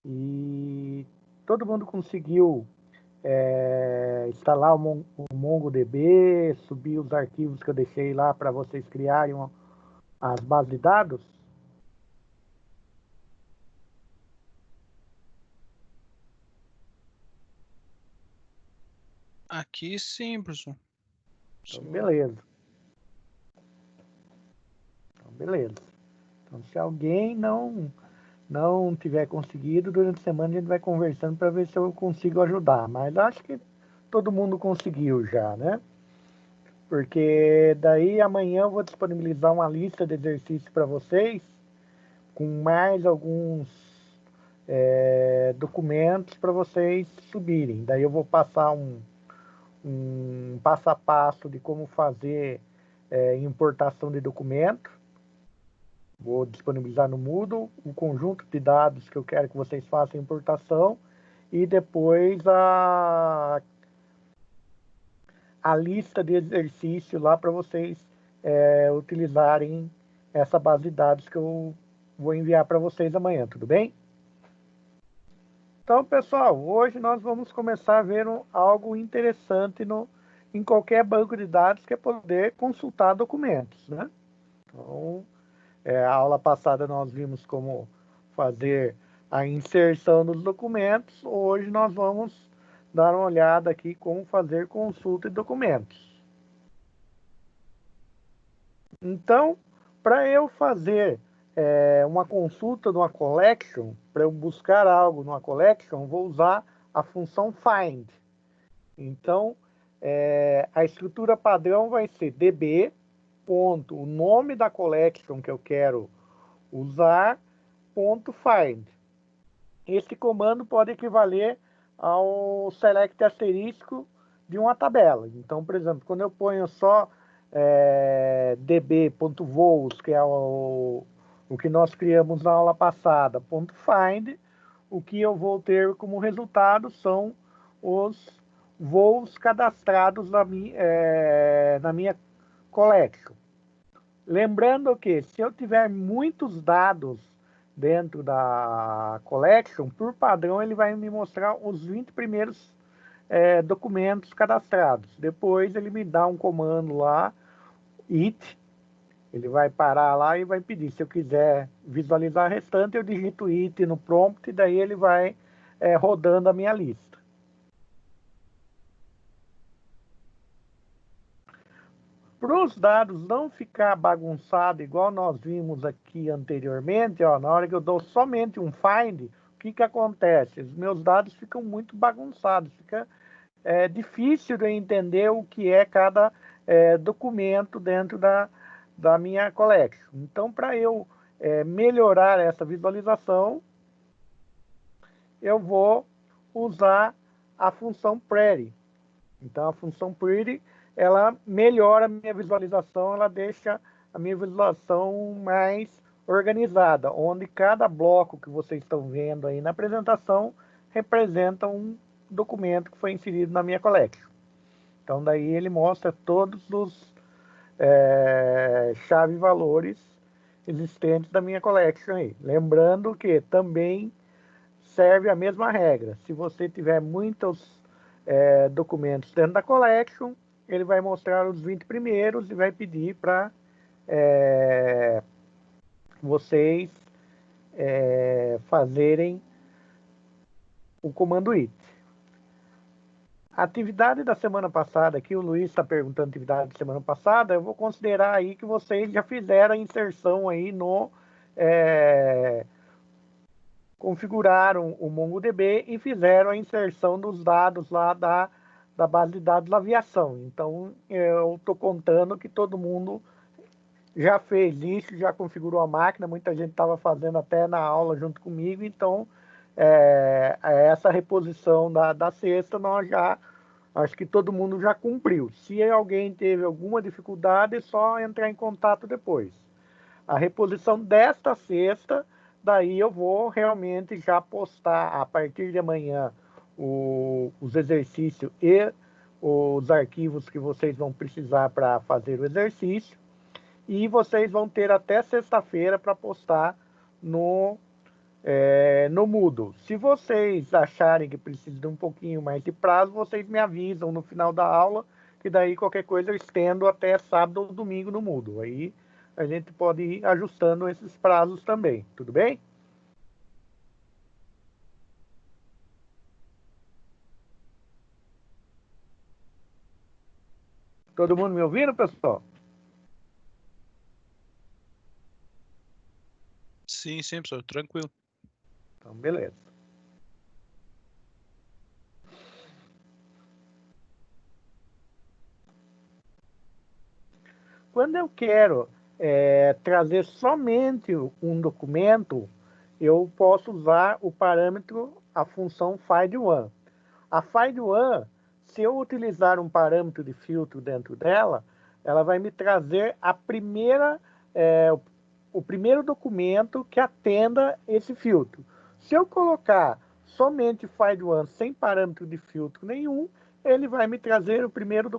E todo mundo conseguiu instalar o MongoDB, subir os arquivos que eu deixei lá para vocês criarem as bases de dados? Aqui sim, professor. Então, Só- beleza. Então, beleza. Então, se alguém não tiver conseguido, durante a semana a gente vai conversando para ver se eu consigo ajudar. Mas acho que todo mundo conseguiu já, né? Porque daí amanhã eu vou disponibilizar uma lista de exercícios para vocês, com mais alguns documentos para vocês subirem. Daí eu vou passar um passo a passo de como fazer importação de documento. Vou disponibilizar no Moodle o conjunto de dados que eu quero que vocês façam importação e depois a lista de exercício lá para vocês utilizarem essa base de dados que eu vou enviar para vocês amanhã, tudo bem? Então, pessoal, hoje nós vamos começar a ver algo interessante em qualquer banco de dados, que é poder consultar documentos, né? Então, a aula passada nós vimos como fazer a inserção dos documentos. Hoje nós vamos dar uma olhada aqui como fazer consulta de documentos. Então, para eu fazer uma consulta numa collection, para eu buscar algo numa collection, vou usar a função find. Então, a estrutura padrão vai ser db, ponto, o nome da collection que eu quero usar, ponto find. Esse comando pode equivaler ao select asterisco de uma tabela. Então, por exemplo, quando eu ponho só db.voos, que é o que nós criamos na aula passada, ponto .find, o que eu vou ter como resultado são os voos cadastrados na minha collection. Lembrando que se eu tiver muitos dados dentro da collection, por padrão ele vai me mostrar os 20 primeiros documentos cadastrados. Depois ele me dá um comando lá, it, ele vai parar lá e vai pedir. Se eu quiser visualizar o restante, eu digito it no prompt e daí ele vai rodando a minha lista. Para os dados não ficar bagunçado, igual nós vimos aqui anteriormente, ó, na hora que eu dou somente um find, o que acontece? Os meus dados ficam muito bagunçados, fica difícil de entender o que é cada documento dentro da minha collection. Então, para eu melhorar essa visualização, eu vou usar a função pretty. Então, a função pretty, ela melhora a minha visualização, ela deixa a minha visualização mais organizada, onde cada bloco que vocês estão vendo aí na apresentação representa um documento que foi inserido na minha collection. Então, daí ele mostra todos os chave valores existentes da minha collection aí. Lembrando que também serve a mesma regra. Se você tiver muitos documentos dentro da collection, ele vai mostrar os 20 primeiros e vai pedir para vocês fazerem o comando it. A atividade da semana passada, aqui o Luiz está perguntando a atividade da semana passada, eu vou considerar aí que vocês já fizeram a inserção aí configuraram o MongoDB e fizeram a inserção dos dados lá da base de dados da aviação. Então, eu estou contando que todo mundo já fez isso, já configurou a máquina, muita gente estava fazendo até na aula junto comigo, então, essa reposição da cesta, nós já, acho que todo mundo já cumpriu. Se alguém teve alguma dificuldade, é só entrar em contato depois. A reposição desta cesta, daí eu vou realmente já postar a partir de amanhã os exercícios e os arquivos que vocês vão precisar para fazer o exercício. E vocês vão ter até sexta-feira para postar no no Moodle. Se vocês acharem que precisa de um pouquinho mais de prazo, vocês me avisam no final da aula, que daí qualquer coisa eu estendo até sábado ou domingo no Moodle. Aí a gente pode ir ajustando esses prazos também, tudo bem? Todo mundo me ouvindo, pessoal? Sim, sim, professor, tranquilo. Então, beleza. Quando eu quero trazer somente um documento, eu posso usar o parâmetro, a função find_one. A find_one, se eu utilizar um parâmetro de filtro dentro dela, ela vai me trazer o primeiro documento que atenda esse filtro. Se eu colocar somente find_one sem parâmetro de filtro nenhum, ele vai me trazer o primeiro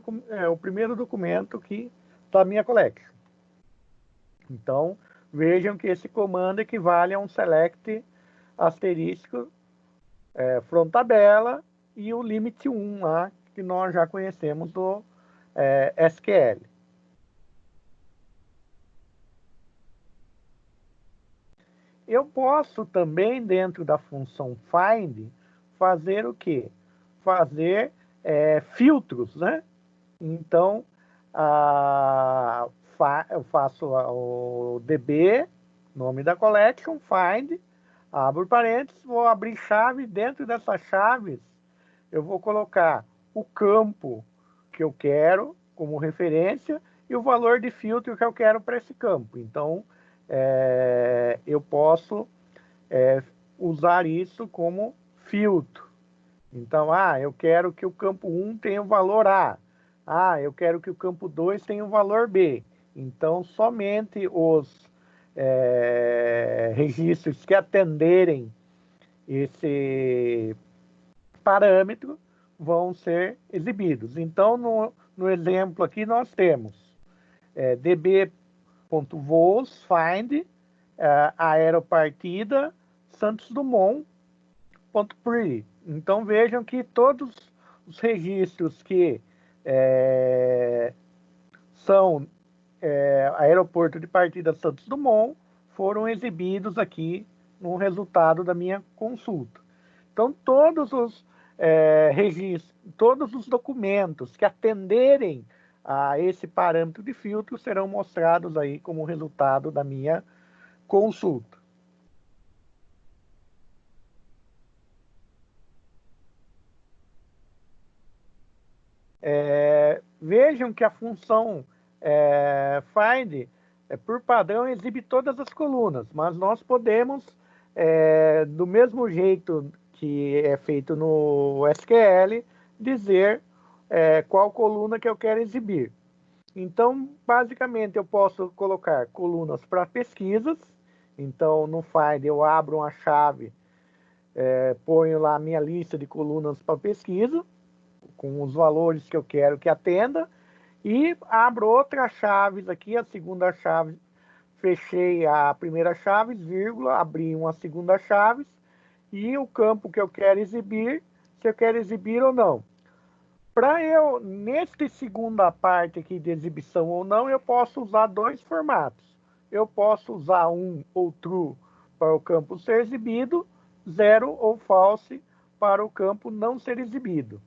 documento que da minha collection. Então, vejam que esse comando equivale a um select asterisco from tabela e o limit 1 lá, que nós já conhecemos do SQL. Eu posso também, dentro da função find, fazer o quê? Fazer filtros, né? Então, eu faço o DB, nome da collection, find, abro parênteses, vou abrir chave, dentro dessas chaves eu vou colocar o campo que eu quero como referência e o valor de filtro que eu quero para esse campo. Então, eu posso usar isso como filtro. Então, eu quero que o campo 1 tenha o valor A. Eu quero que o campo 2 tenha o valor B. Então, somente os registros que atenderem esse parâmetro vão ser exibidos. Então, no exemplo aqui, nós temos db.voos find aeropartida Santos Dumont.pre. Então, vejam que todos os registros que são aeroporto de partida Santos Dumont foram exibidos aqui no resultado da minha consulta. Então, todos os registros, todos os documentos que atenderem a esse parâmetro de filtro serão mostrados aí como resultado da minha consulta. Vejam que a função find, por padrão, exibe todas as colunas, mas nós podemos, do mesmo jeito que é feito no SQL, dizer qual coluna que eu quero exibir. Então, basicamente, eu posso colocar colunas para pesquisas. Então, no find, eu abro uma chave, ponho lá a minha lista de colunas para pesquisa, com os valores que eu quero que atenda, e abro outras chaves aqui, a segunda chave, fechei a primeira chave, vírgula, abri uma segunda chave, e o campo que eu quero exibir, se eu quero exibir ou não. Para eu, nesta segunda parte aqui de exibição ou não, eu posso usar dois formatos. Eu posso usar um ou true para o campo ser exibido, zero ou false para o campo não ser exibido.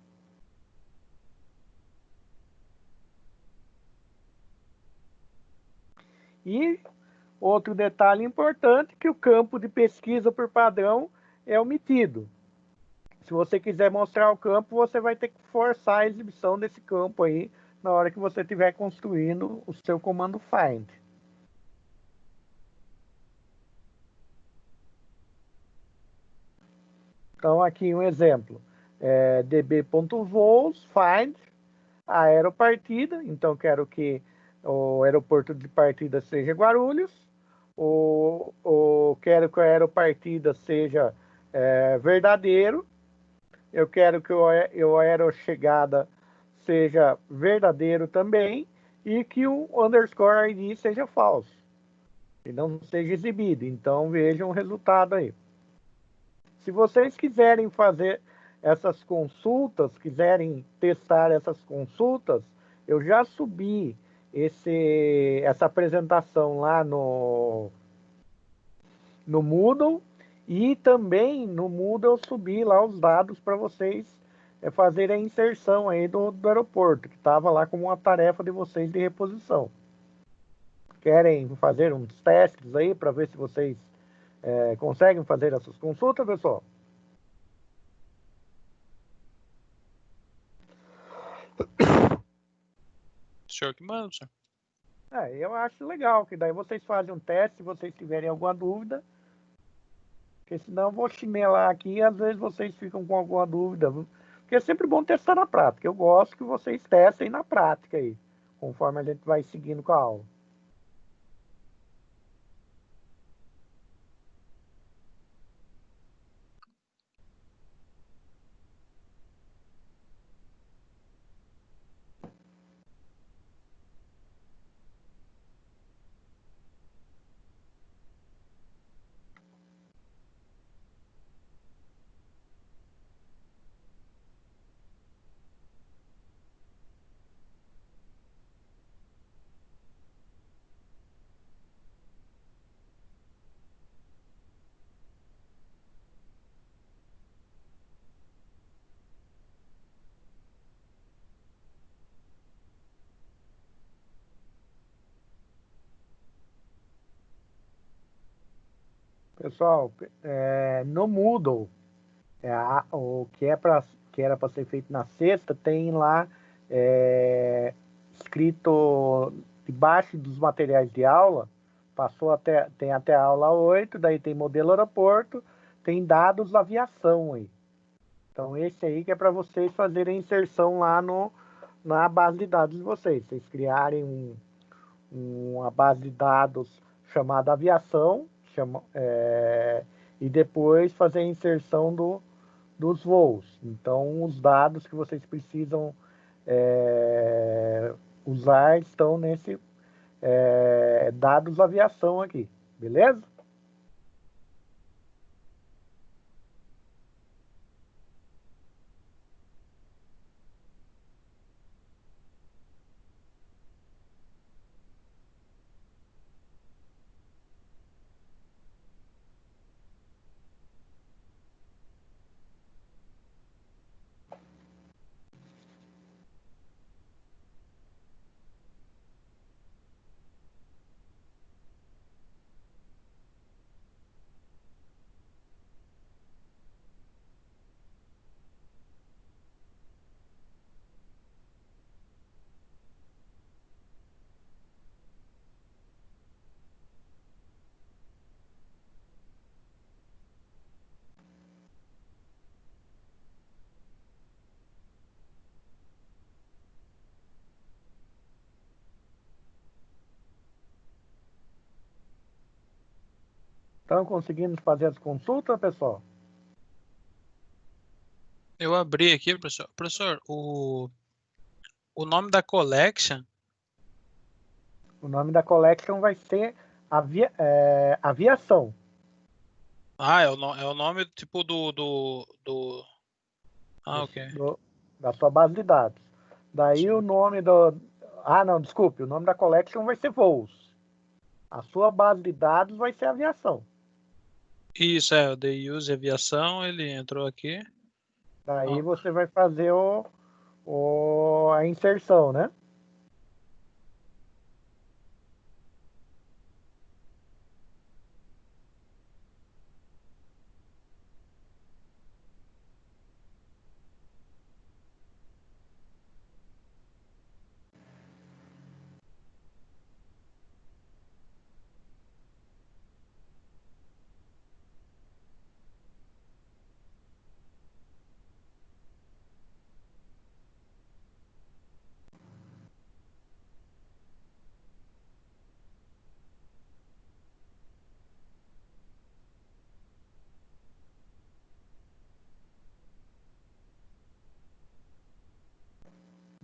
E outro detalhe importante, que o campo de pesquisa por padrão é omitido. Se você quiser mostrar o campo, você vai ter que forçar a exibição desse campo aí na hora que você estiver construindo o seu comando find. Então, aqui um exemplo. db.voos find aeropartida. Então, quero que o aeroporto de partida seja Guarulhos. Quero que a aeropartida seja verdadeiro. Eu quero que o aerochegada seja verdadeiro também e que o underscore ID seja falso e não seja exibido. Então, vejam o resultado aí. Se vocês quiserem fazer essas consultas, quiserem testar essas consultas, eu já subi essa apresentação lá no Moodle, e também no Moodle eu subi lá os dados para vocês fazerem a inserção aí do aeroporto, que estava lá como uma tarefa de vocês de reposição. Querem fazer uns testes aí para ver se vocês conseguem fazer essas consultas, pessoal? O senhor que manda, senhor. Eu acho legal, que daí vocês fazem um teste, se vocês tiverem alguma dúvida, porque senão eu vou chinelar aqui e às vezes vocês ficam com alguma dúvida, porque é sempre bom testar na prática. Eu gosto que vocês testem na prática aí, conforme a gente vai seguindo com a aula. Pessoal, no Moodle, o que era para ser feito na sexta, tem lá escrito debaixo dos materiais de aula, tem até a aula 8, daí tem modelo aeroporto, tem dados da aviação aí. Então esse aí que é para vocês fazerem a inserção lá na base de dados de vocês. Vocês criarem uma base de dados chamada aviação, e depois fazer a inserção dos voos. Então, os dados que vocês precisam usar estão nesse dados aviação aqui, beleza? Estão conseguindo fazer as consultas, pessoal? Eu abri aqui, professor. Professor, o nome da collection. O nome da collection vai ser aviação. Ah, é o nome tipo ok. Da sua base de dados. Daí Sim. o nome não, desculpe. O nome da collection vai ser voos. A sua base de dados vai ser aviação. Isso, o The Use Aviação, ele entrou aqui. Daí você vai fazer a inserção, né?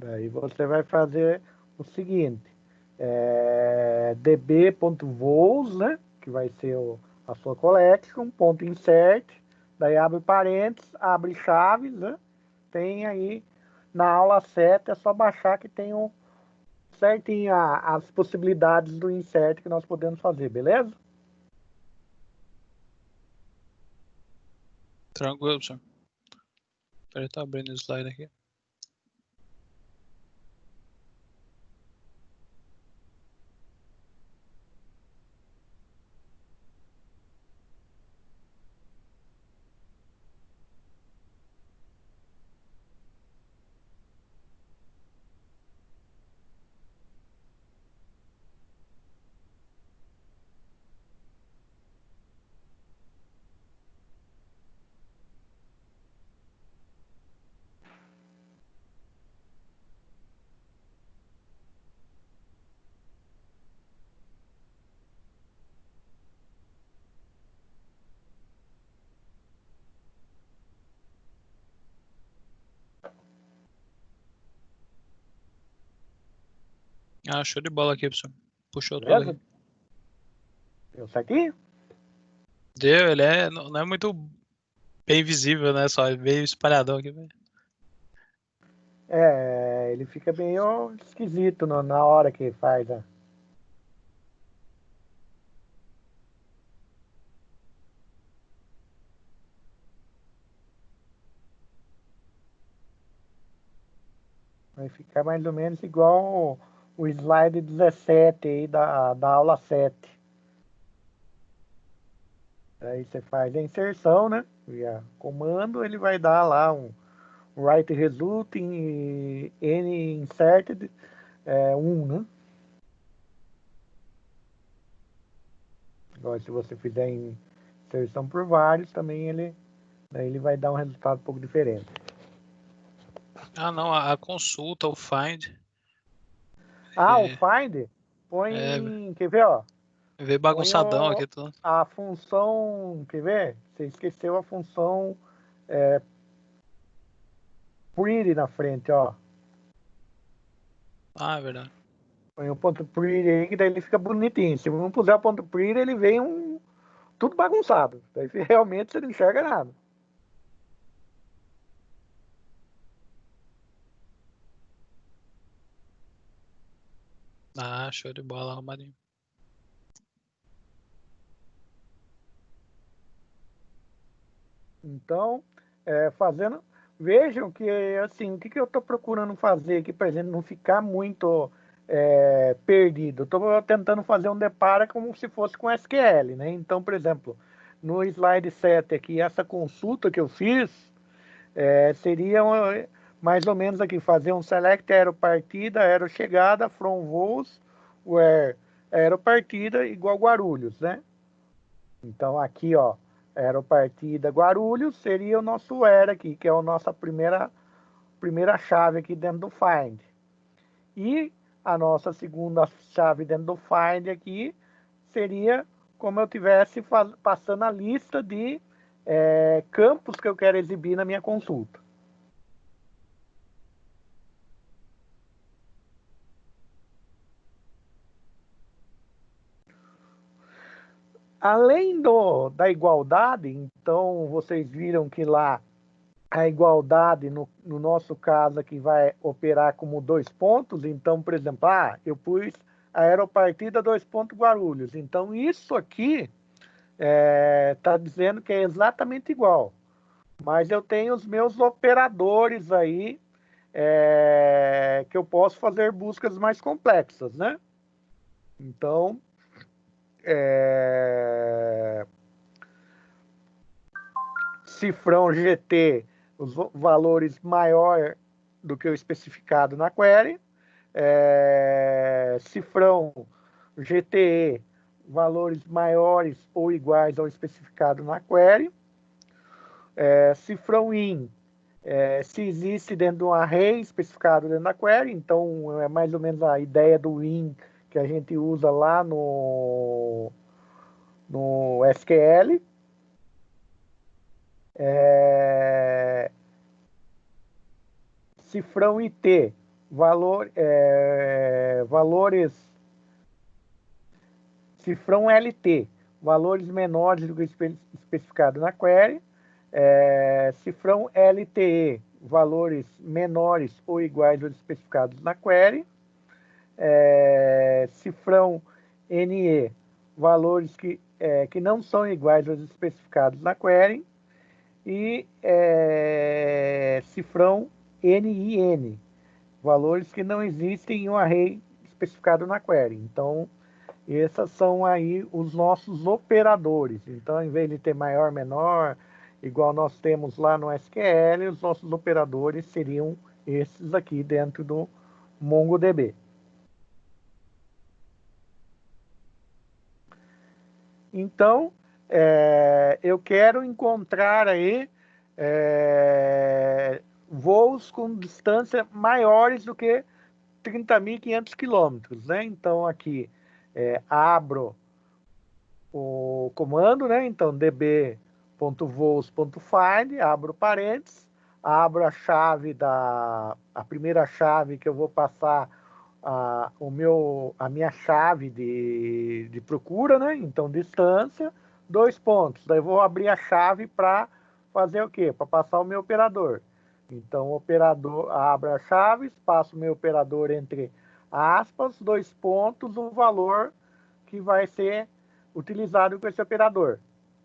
Daí você vai fazer o seguinte: db.voos, né? Que vai ser a sua collection, ponto insert, Daí abre parênteses, abre chaves, né? Tem aí na aula 7, é só baixar que tem certinho as possibilidades do insert que nós podemos fazer, beleza? Tranquilo, professor. Peraí, tá abrindo o slide aqui. Ah, show de bola aqui, professor. Puxou tudo Beleza? aqui. Deu certinho? Deu, ele não é muito bem visível, né? Só é meio espalhadão aqui, velho. Ele fica meio esquisito na hora que faz, né? Vai ficar mais ou menos igual o slide 17 aí da aula 7. Aí você faz a inserção, né? Via comando, ele vai dar lá um write result em n inserted 1, né? Agora, se você fizer inserção por vários, também daí ele vai dar um resultado um pouco diferente. Ah, não, a consulta, o find. O find, põe, quer ver, ó? Veio Põe bagunçadão aqui tudo. a função, quer ver? Você esqueceu a função pretty na frente, ó. Ah, é verdade. Põe o ponto pretty aí, que daí ele fica bonitinho. Se não puser o ponto pretty, ele vem tudo bagunçado. Daí realmente você não enxerga nada. Ah, show de bola, arrumadinho. Então, fazendo. Vejam que, assim, o que eu estou procurando fazer aqui, para gente não ficar muito perdido. Estou tentando fazer um depara como se fosse com SQL, né? Então, por exemplo, no slide 7 aqui, essa consulta que eu fiz seria mais ou menos aqui, fazer um select aeropartida, aerochegada, from voos, where aeropartida igual Guarulhos, né? Então, aqui, ó, aeropartida Guarulhos seria o nosso where aqui, que é a nossa primeira chave aqui dentro do find. E a nossa segunda chave dentro do find aqui seria como eu tivesse passando a lista de campos que eu quero exibir na minha consulta. Além da igualdade, então vocês viram que lá a igualdade, no nosso caso aqui, vai operar como 2 pontos. Então, por exemplo, eu pus aeropartida 2 pontos Guarulhos. Então, isso aqui está dizendo que é exatamente igual. Mas eu tenho os meus operadores aí que eu posso fazer buscas mais complexas, né? Então, cifrão GT, os valores maior do que o especificado na query. Cifrão GTE, valores maiores ou iguais ao especificado na query. Cifrão IN, se existe dentro de um array especificado dentro da query, então é mais ou menos a ideia do IN que a gente usa lá no SQL. Cifrão IT, valores. Cifrão LT, valores menores do que especificado na query. cifrão LTE, valores menores ou iguais aos especificados na query, cifrão NE, valores que não são iguais aos especificados na query, e cifrão NIN, valores que não existem em um array especificado na query. Então, esses são aí os nossos operadores. Então, em vez de ter maior, menor, igual nós temos lá no SQL, os nossos operadores seriam esses aqui dentro do MongoDB. Então, eu quero encontrar aí voos com distância maiores do que 30.500 quilômetros, né? Então, aqui abro o comando, né? Então, db.voos.find, abro parênteses, abro a chave a primeira chave que eu vou passar a minha chave de procura, né? Então, distância, 2 pontos. Daí vou abrir a chave para fazer o quê? Para passar o meu operador. Então, o operador, abro a chave, passo o meu operador entre aspas, 2 pontos, o valor que vai ser utilizado com esse operador.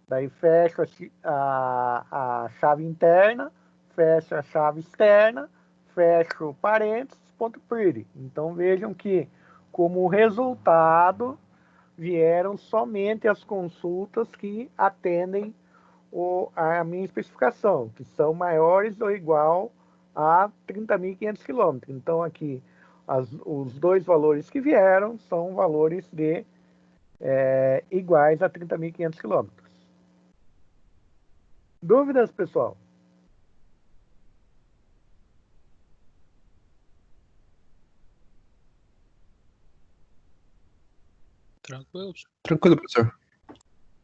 Daí fecho a chave interna, fecho a chave externa, fecho parênteses, ponto pretty. Então vejam que, como resultado, vieram somente as consultas que atendem a minha especificação, que são maiores ou igual a 30.500 quilômetros. Então aqui, os dois valores que vieram são valores iguais a 30.500 quilômetros. Dúvidas, pessoal? Tranquilo. Tranquilo, professor.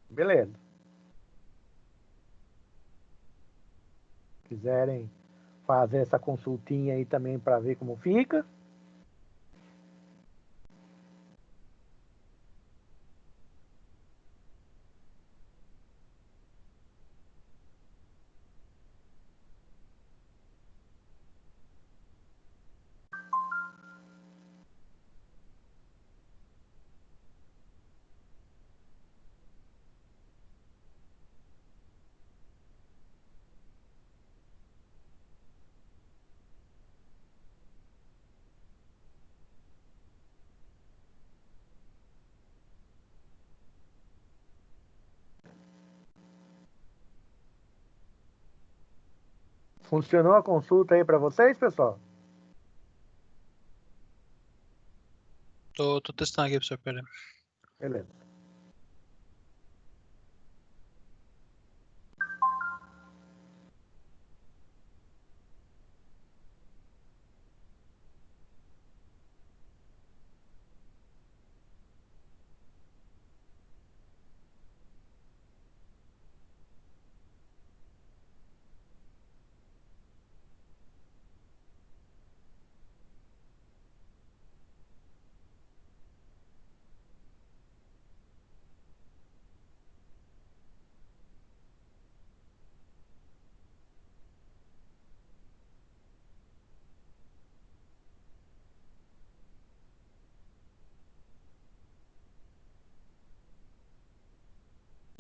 Beleza. Quiserem fazer essa consultinha aí também para ver como fica. Funcionou a consulta aí para vocês, pessoal? Tô testando aqui, professor. Pera aí. Beleza.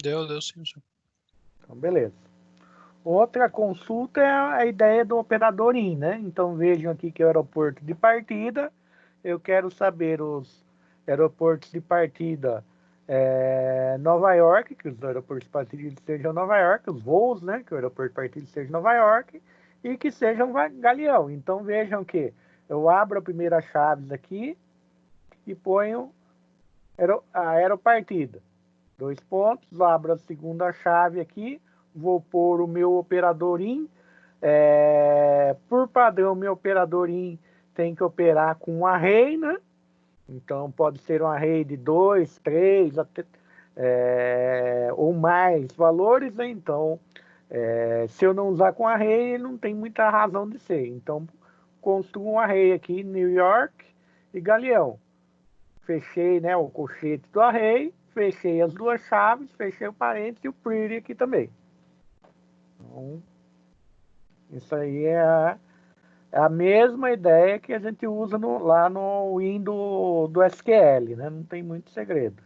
Deu sim, professor. Então, beleza. Outra consulta é a ideia do operador IN, né? Então vejam aqui que é o aeroporto de partida. Eu quero saber os aeroportos de partida Nova York, que os aeroportos de partida sejam Nova York, os voos, né? Que o aeroporto de partida seja Nova York e que sejam Galeão. Então vejam que eu abro a primeira chave aqui e ponho a aeropartida. 2 pontos, abro a segunda chave aqui, vou pôr o meu operador IN. Por padrão, meu operador IN tem que operar com um array, né? Então, pode ser um array de 2, 3, ou mais valores, né? Então, se eu não usar com array, ele não tem muita razão de ser. Então, construo um array aqui, New York e Galeão. Fechei, né, o colchete do array, fechei as duas chaves, fechei o parênteses e o pretty aqui também. Então, isso aí é a mesma ideia que a gente usa lá no Win do SQL, né? Não tem muito segredo.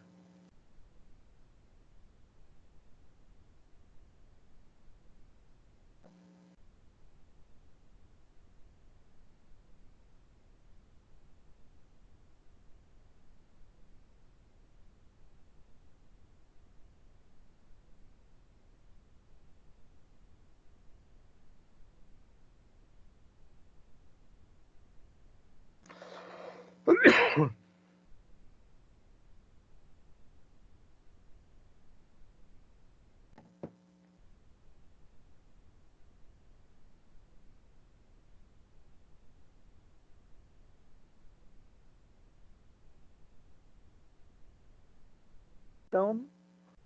Então,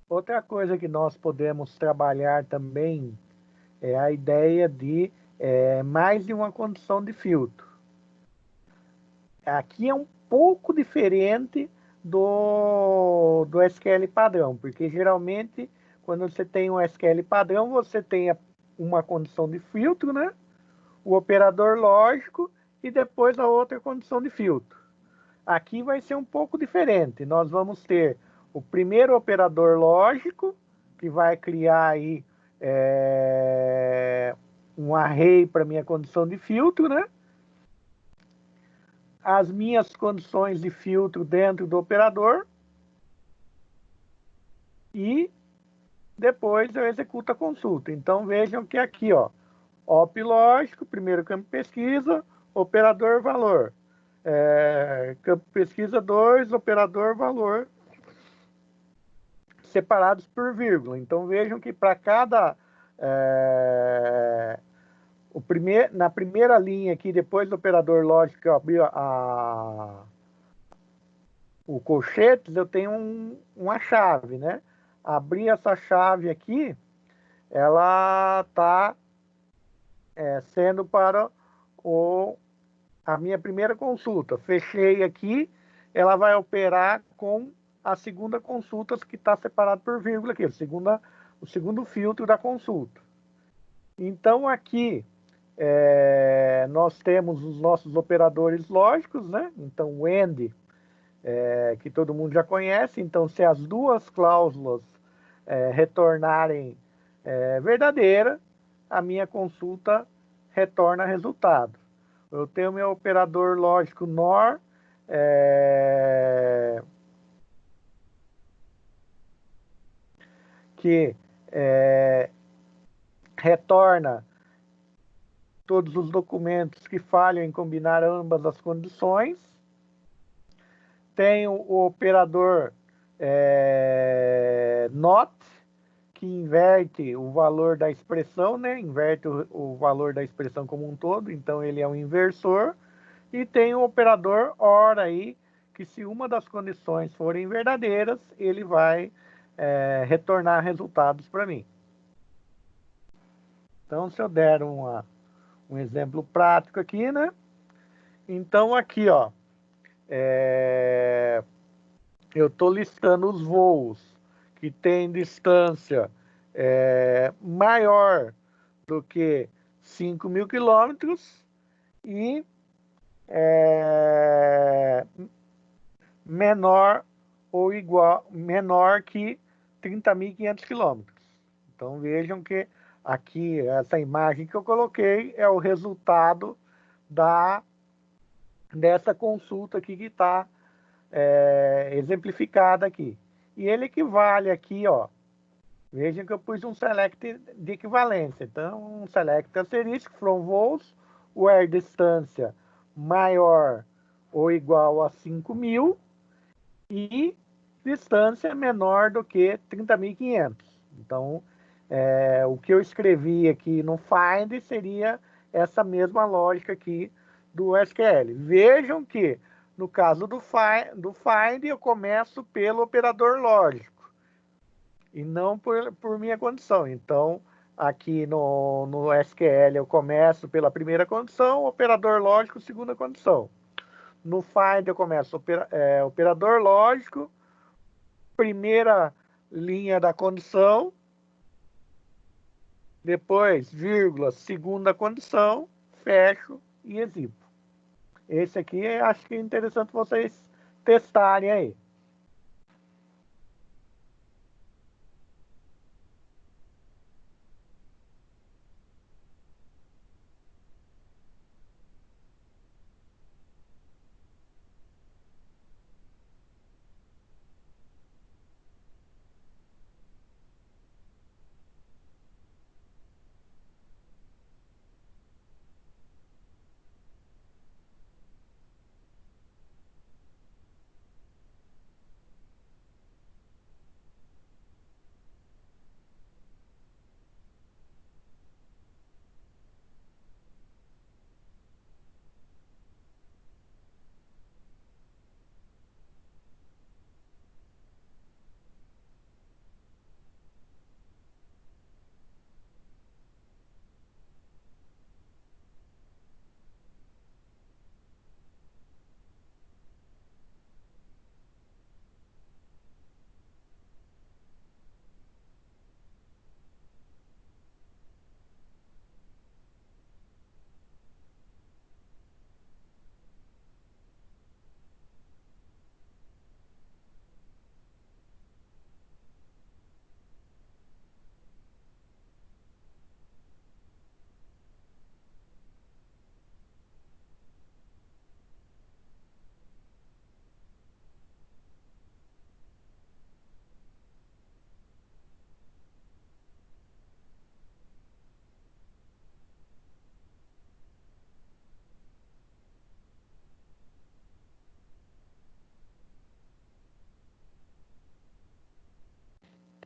outra coisa que nós podemos trabalhar também é a ideia de mais de uma condição de filtro. Aqui é um pouco diferente do SQL padrão, porque geralmente quando você tem um SQL padrão, você tem uma condição de filtro, né? O operador lógico e depois a outra condição de filtro. Aqui vai ser um pouco diferente. Nós vamos ter o primeiro operador lógico, que vai criar aí um array para minha condição de filtro, né? As minhas condições de filtro dentro do operador e depois eu executo a consulta. Então vejam que aqui, ó, op lógico, primeiro campo pesquisa, operador valor. Campo pesquisa 2, operador valor, separados por vírgula. Então vejam que para cada na primeira linha aqui, depois do operador lógico que eu abri o colchetes, eu tenho uma chave, né? Abrir essa chave aqui, ela está sendo para a minha primeira consulta. Fechei aqui, ela vai operar com a segunda consulta que está separado por vírgula aqui, o segundo filtro da consulta. Então aqui nós temos os nossos operadores lógicos, né? Então o AND, que todo mundo já conhece. Então se as duas cláusulas retornarem verdadeira, a minha consulta retorna resultado. Eu tenho meu operador lógico NOR, que retorna todos os documentos que falham em combinar ambas as condições. Tenho o operador NOT, que inverte o valor da expressão, né? Inverte o valor da expressão como um todo, então ele é um inversor. E tem o operador OR aí, que se uma das condições forem verdadeiras, ele vai retornar resultados para mim. Então, se eu der um exemplo prático aqui, né? Então, aqui, ó, eu estou listando os voos que têm distância maior do que 5.000 quilômetros e menor ou igual, menor que 30.500 quilômetros. Então vejam que aqui essa imagem que eu coloquei é o resultado dessa consulta aqui que está exemplificada aqui. E ele equivale aqui, ó. Vejam que eu pus um select de equivalência. Então, um select asterisco from voos where distância maior ou igual a 5.000 e distância menor do que 30.500. Então, o que eu escrevi aqui no find seria essa mesma lógica aqui do SQL. Vejam que no caso do find eu começo pelo operador lógico e não por minha condição. Então, aqui no SQL eu começo pela primeira condição, operador lógico, segunda condição. No find eu começo operador lógico, primeira linha da condição, depois, vírgula, segunda condição, fecho e exibo. Esse aqui acho que é interessante vocês testarem aí.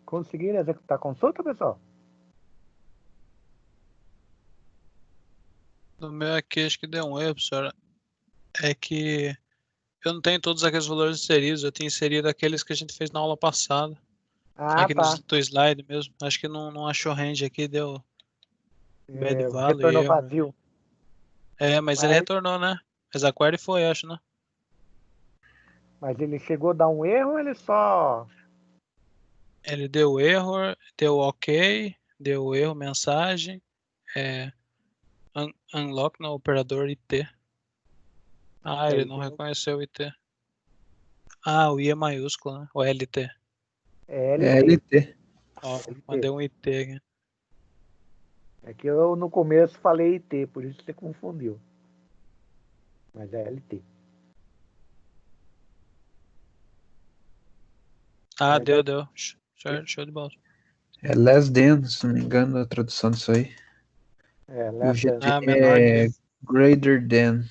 Conseguiram executar a consulta, pessoal? No meu aqui acho que deu um erro, professor. É que eu não tenho todos aqueles valores inseridos, eu tenho inserido aqueles que a gente fez na aula passada. Ah, Aqui no tá. do slide mesmo. Acho que não achou range aqui, deu bad value e Retornou erro. vazio. Mas ele Mas, retornou, né? Mas a query foi, acho, né? mas ele chegou a dar um erro ou ele só. Ele deu erro, deu ok, deu erro, mensagem, é, unlock no operador IT. Ah, ele não reconheceu o IT. Ah, o I é maiúsculo, né? O LT. É É LT. LT. Ó, LT. mandei um IT aqui. É que eu no começo falei IT, por isso você confundiu. Mas é LT. Ah, Mas é, deu. Show de bola. É less than, se não me engano, a tradução disso aí. E o less than. GT Ah, menor é que. greater than.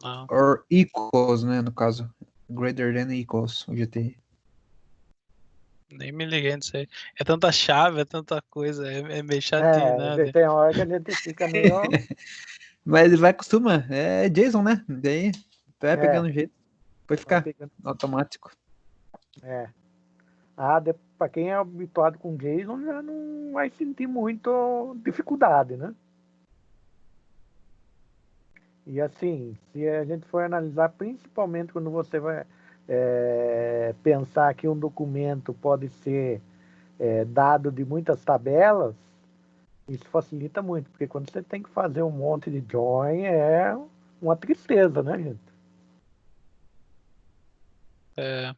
Ah, Or equals, né, no caso. Greater than equals, o GT. nem me liguei nisso aí. É tanta chave, é tanta coisa, é meio chatinho, né? Tem hora que a gente fica meio. Mas ele vai acostuma. É JSON, né? Daí vai É, pegando jeito. Vai vai ficar pegando. automático. É. Ah, para quem é habituado com JSON já não vai sentir muito dificuldade, né? E assim, se a gente for analisar, principalmente quando você vai pensar que um documento pode ser dado de muitas tabelas, isso facilita muito, porque quando você tem que fazer um monte de join é uma tristeza, né, gente? É,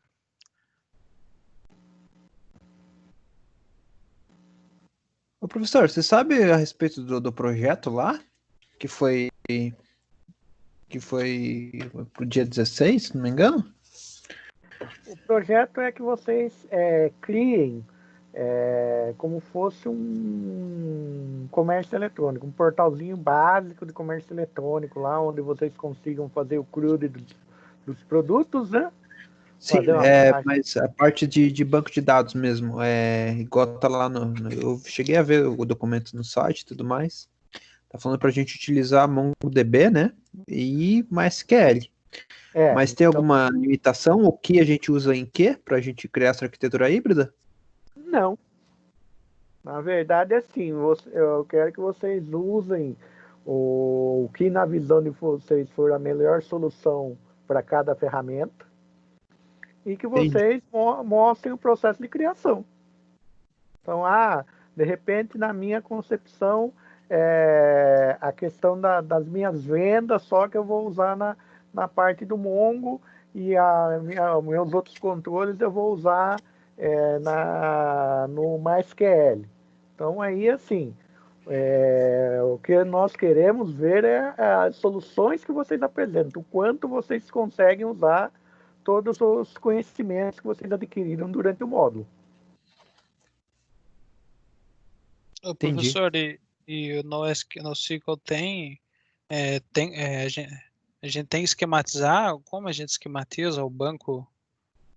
Ô, professor, você sabe a respeito do projeto lá? Que foi pro dia 16, se não me engano? O projeto é que vocês criem como fosse um comércio eletrônico, um portalzinho básico de comércio eletrônico lá, onde vocês consigam fazer o crude dos produtos, né? Sim, Fazer uma página. mas a parte de banco de dados mesmo, igual tá lá eu cheguei a ver o documento no site e tudo mais. Tá falando pra gente utilizar MongoDB, né? E MySQL. Mas tem Então, alguma limitação? O que a gente usa em quê pra gente criar essa arquitetura híbrida? não. Na verdade, é assim, eu quero que vocês usem o que na visão de vocês for a melhor solução para cada ferramenta e que Entendi. vocês mostrem o processo de criação. Então, De repente, na minha concepção, a questão das minhas vendas, só que eu vou usar na parte do Mongo e meus outros controles eu vou usar no MySQL. Então, aí, assim, o que nós queremos ver é as soluções que vocês apresentam, o quanto vocês conseguem usar todos os conhecimentos que vocês adquiriram durante o módulo. Ô, Entendi. professor, e no NoSQL a gente tem que esquematizar? Como a gente esquematiza o banco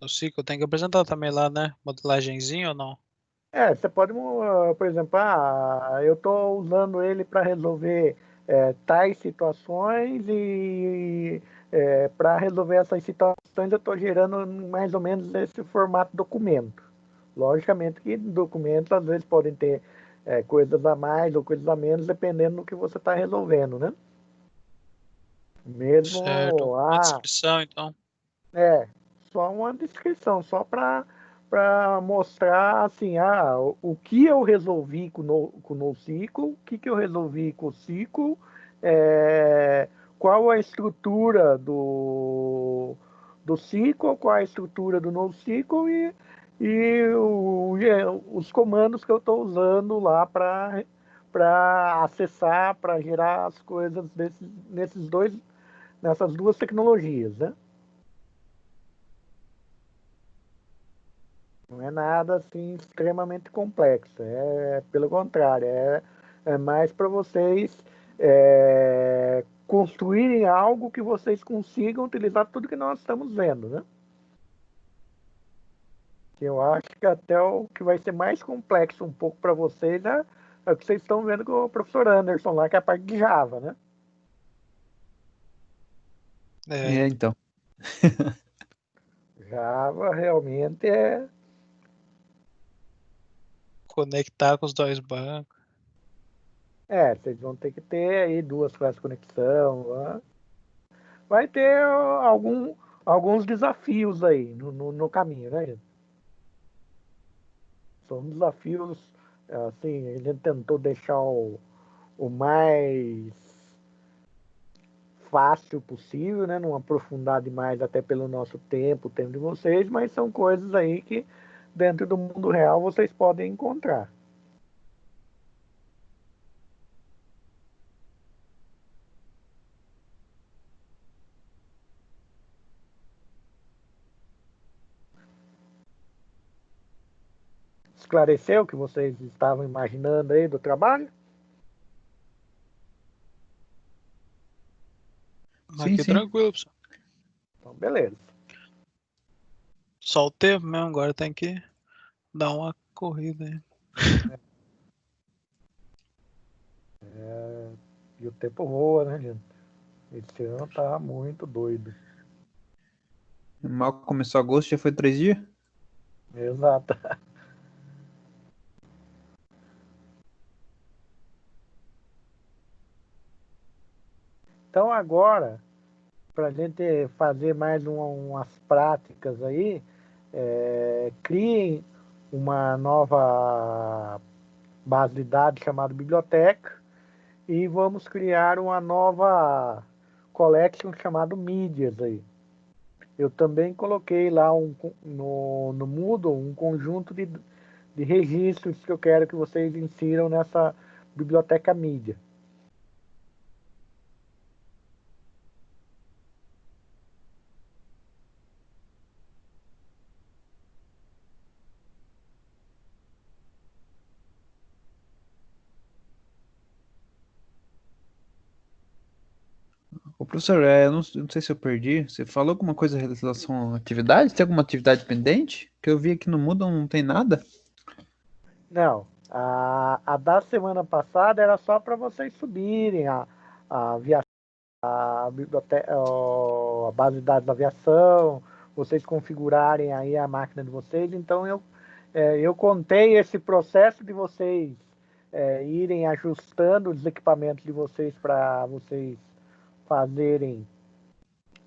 no NoSQL? Tem que apresentar também lá, né? Modelagenzinha ou não? Você pode, por exemplo, eu estou usando ele para resolver tais situações e para resolver essas situações eu estou gerando mais ou menos esse formato documento. Logicamente que documentos às vezes podem ter coisas a mais ou coisas a menos, dependendo do que você está resolvendo, né? Certo. Mesmo, Uma descrição, então. só uma descrição, só para mostrar assim, o que eu resolvi com o NoSQL, o que eu resolvi com o SQL, qual a estrutura do SQL, qual a estrutura do NoSQL e os comandos que eu estou usando lá para acessar, para gerar as coisas nessas duas tecnologias, né? Não é nada assim extremamente complexo, pelo contrário, é mais para vocês construírem algo que vocês consigam utilizar tudo que nós estamos vendo, né? Eu acho que até o que vai ser mais complexo um pouco para vocês é o que vocês estão vendo com o professor Anderson lá, que é a parte de Java, né? Então. Java realmente Conectar com os dois bancos. vocês vão ter que ter aí duas classes de conexão, né? Vai ter alguns desafios aí no caminho, né, gente? São desafios, assim, a gente tentou deixar o mais fácil possível, né? Não aprofundar demais até pelo nosso tempo, o tempo de vocês, mas são coisas aí que dentro do mundo real vocês podem encontrar. Esclareceu o que vocês estavam imaginando aí do trabalho? Sim, Aqui sim. tranquilo, pessoal. Então, beleza. Só o tempo mesmo, agora tem que dar uma corrida aí. E o tempo voa, né, gente? Esse ano tá muito doido. Mal começou agosto, já foi 3 dias? Exato. Então agora, para a gente fazer mais umas práticas aí, criem uma nova base de dados chamada biblioteca e vamos criar uma nova collection chamada mídias aí. Eu também coloquei lá no Moodle um conjunto de registros que eu quero que vocês insiram nessa biblioteca mídia. Ô, professor, eu não sei se eu perdi. Você falou alguma coisa em relação à atividade? Tem alguma atividade pendente? Que eu vi aqui no Moodle não tem nada. Não, a da semana passada era só para vocês subirem a biblioteca, a base de dados da aviação, vocês configurarem aí a máquina de vocês. Então eu contei esse processo de vocês irem ajustando os equipamentos de vocês para vocês fazerem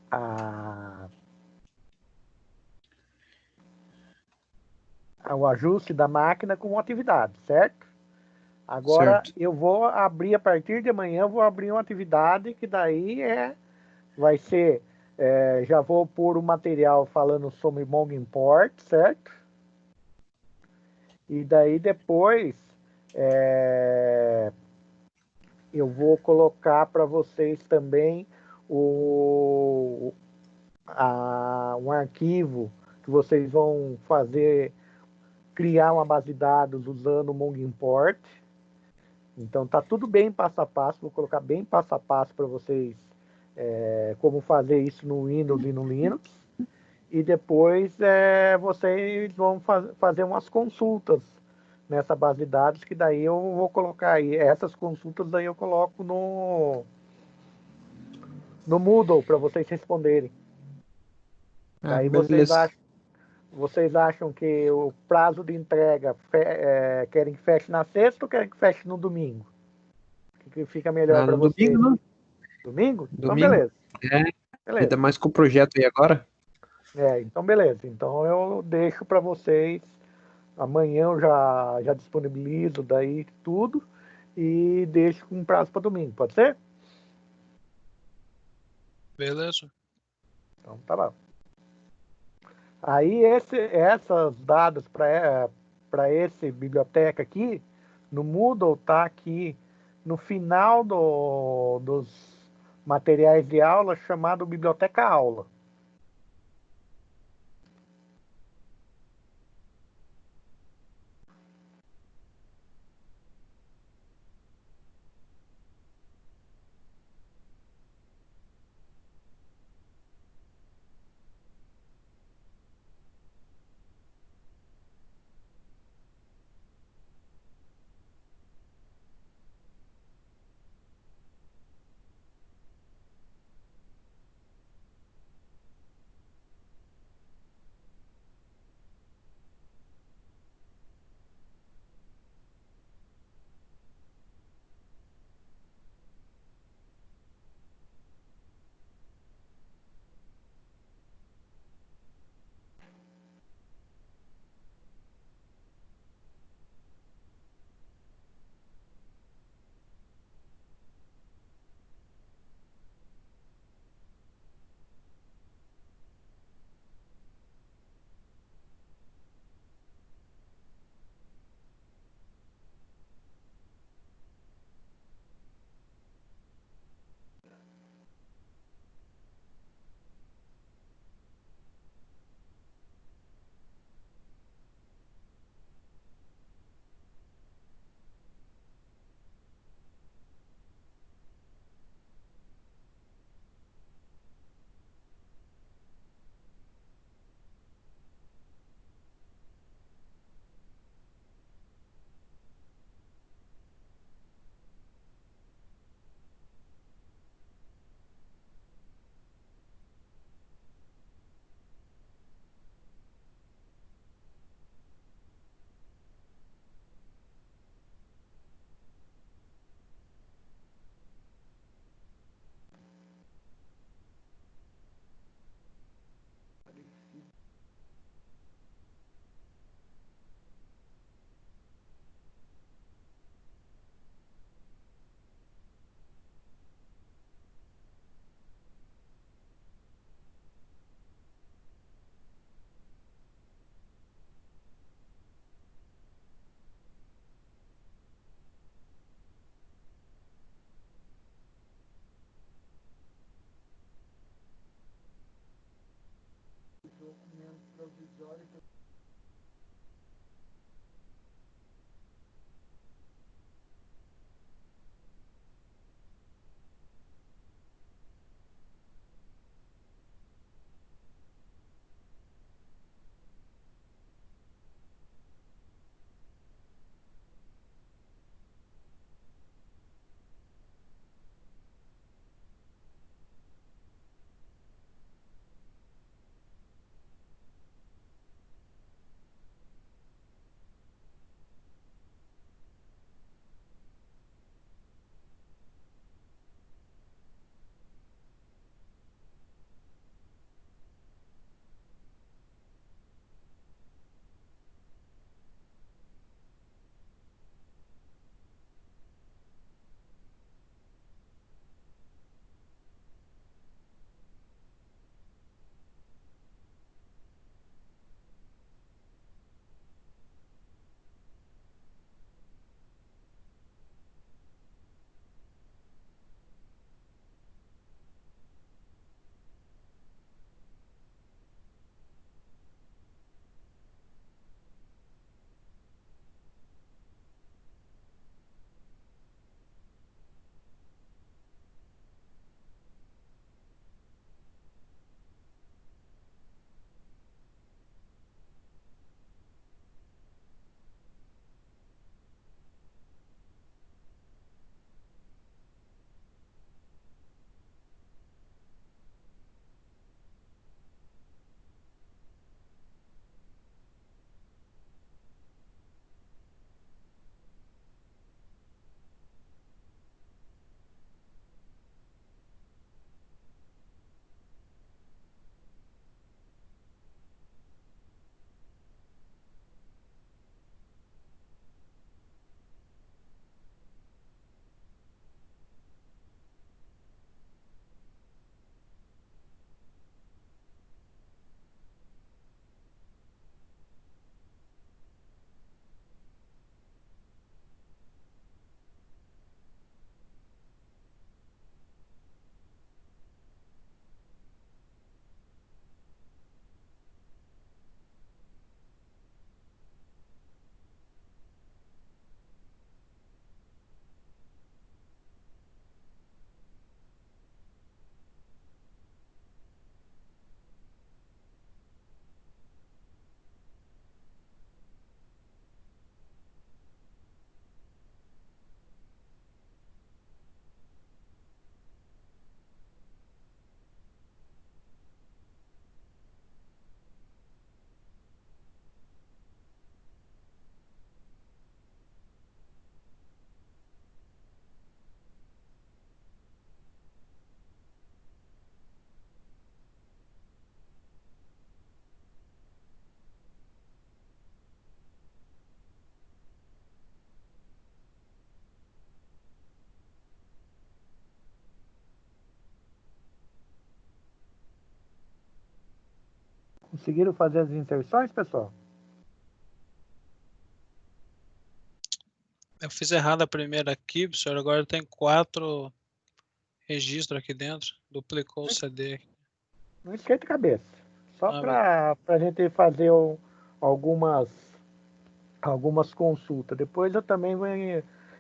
a, o ajuste da máquina com atividade, certo? Agora Certo. eu vou abrir a partir de amanhã, eu vou abrir uma atividade que daí vai ser, já vou pôr o material falando sobre Mongo Import, certo? E daí depois eu vou colocar para vocês também um arquivo que vocês vão criar uma base de dados usando o Mongo Import. Então tá tudo bem passo a passo, vou colocar bem passo a passo para vocês como fazer isso no Windows e no Linux. E depois vocês vão fazer umas consultas nessa base de dados, que daí eu vou colocar aí. Essas consultas daí eu coloco no Moodle para vocês responderem. Daí Beleza. vocês acham que o prazo de entrega querem que feche na sexta ou querem que feche no domingo? O que fica melhor para No domingo, vocês? não? Domingo? Então Domingo. beleza. É, Beleza. ainda mais com o projeto aí agora. Então beleza. Então eu deixo para vocês. Amanhã eu já disponibilizo daí tudo e deixo com prazo para domingo, pode ser? Beleza. Então tá bom. Aí essas dados para esse biblioteca aqui, no Moodle tá aqui no final dos materiais de aula chamado Biblioteca Aula. Conseguiram fazer as inserções, pessoal? Eu fiz errado a primeira aqui, professor. Agora tem 4 registros aqui dentro. Duplicou o CD. Não esquenta a cabeça. Só Ah, para a gente fazer algumas consultas. Depois eu também vou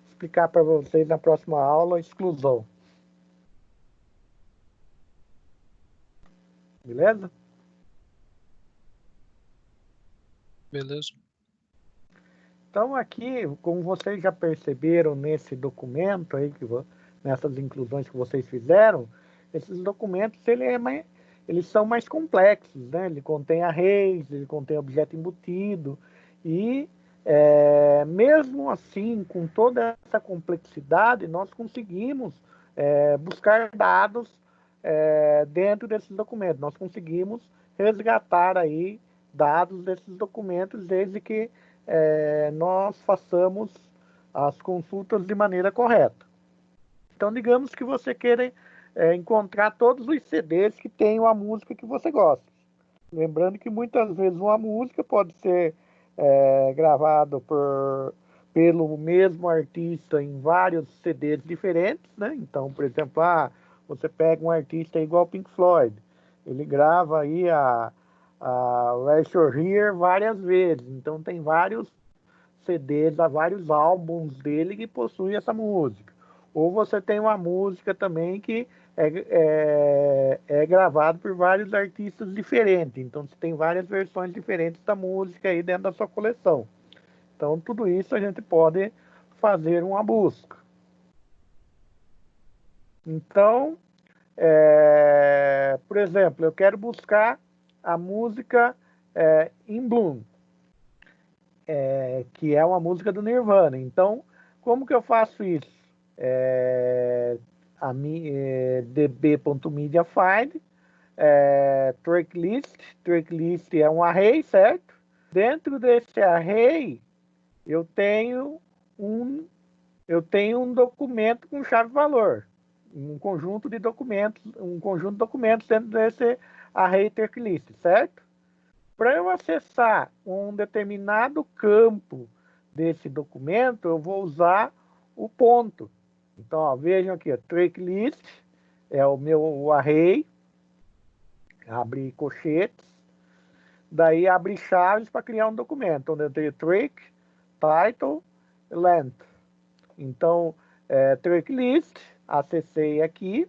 explicar para vocês na próxima aula a exclusão. Beleza? beleza. Então aqui, como vocês já perceberam nesse documento aí, nessas inclusões que vocês fizeram, esses documentos eles são mais complexos, né? Ele contém arrays, ele contém objeto embutido e mesmo assim, com toda essa complexidade, nós conseguimos buscar dados dentro desses documentos. Nós conseguimos resgatar aí dados desses documentos desde que nós façamos as consultas de maneira correta. Então, digamos que você queira encontrar todos os CDs que tenham a música que você gosta. Lembrando que muitas vezes uma música pode ser gravada pelo mesmo artista em vários CDs diferentes, né? Então, por exemplo, você pega um artista igual Pink Floyd, ele grava aí a Raise Your Here várias vezes, então tem vários CDs, há vários álbuns dele que possuem essa música. Ou você tem uma música também que é gravado por vários artistas diferentes. Então você tem várias versões diferentes da música aí dentro da sua coleção. Então tudo isso a gente pode fazer uma busca. Então, por exemplo, eu quero buscar a música In Bloom, que é uma música do Nirvana. Então, como que eu faço isso? db.mediafind, tracklist é um array, certo? Dentro desse array, eu tenho um documento com chave-valor, um conjunto de documentos dentro desse array tracklist, certo? Para eu acessar um determinado campo desse documento, eu vou usar o ponto. Então, ó, vejam aqui, tracklist é o meu array, abre colchetes, daí abre chaves para criar um documento, onde eu tenho track, title, length. Então, tracklist, acessei aqui,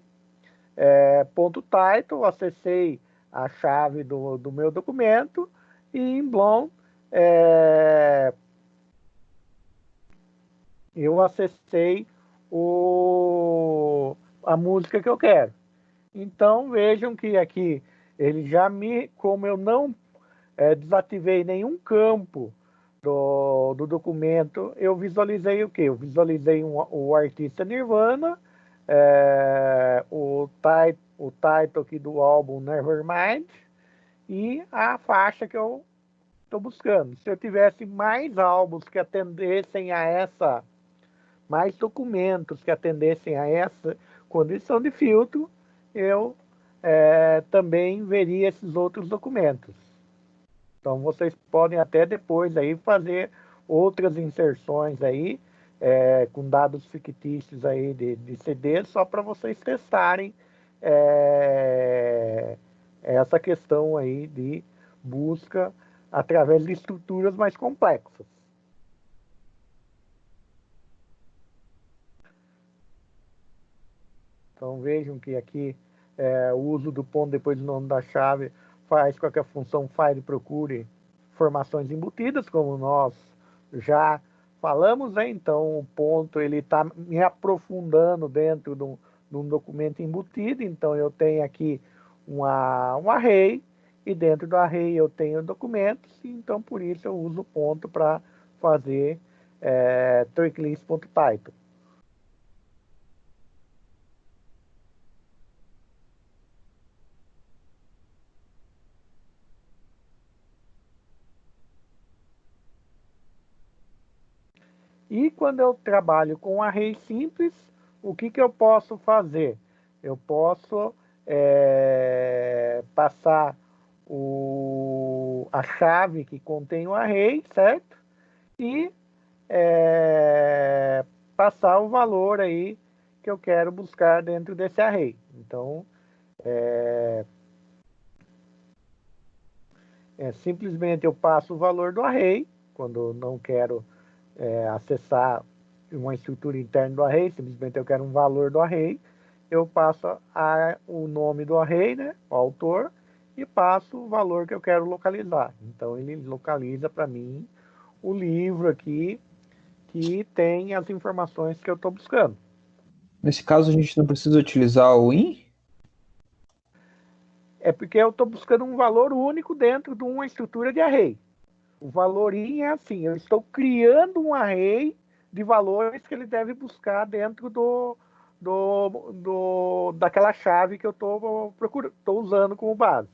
ponto title, acessei a chave do meu documento, e em Bloom, eu acessei a música que eu quero. Então, vejam que aqui, como eu não desativei nenhum campo do documento, eu visualizei o quê? Eu visualizei o artista Nirvana, o title aqui do álbum Nevermind e a faixa que eu estou buscando. Se eu tivesse mais álbuns que atendessem a mais documentos que atendessem a essa condição de filtro, eu também veria esses outros documentos. Então vocês podem até depois aí fazer outras inserções aí com dados fictícios aí de CD só para vocês testarem essa questão aí de busca através de estruturas mais complexas. Então vejam que aqui o uso do ponto depois do nome da chave faz com que a função find procure informações embutidas, como nós já falamos, né? Então o ponto ele está me aprofundando dentro de um documento embutido. Então eu tenho aqui um array e dentro do array eu tenho documentos. Então por isso eu uso o ponto para fazer tracklist.title. E quando eu trabalho com array simples, o que eu posso fazer? Eu posso passar a chave que contém o array, certo? E passar o valor aí que eu quero buscar dentro desse array. Então, simplesmente eu passo o valor do array, quando não quero acessar uma estrutura interna do array, simplesmente eu quero um valor do array, eu passo o nome do array, né, o autor, e passo o valor que eu quero localizar. Então, ele localiza para mim o livro aqui, que tem as informações que eu estou buscando. Nesse caso, a gente não precisa utilizar o in? É porque eu estou buscando um valor único dentro de uma estrutura de array. O valor in é assim, eu estou criando um array de valores que ele deve buscar dentro daquela chave que eu estou usando como base.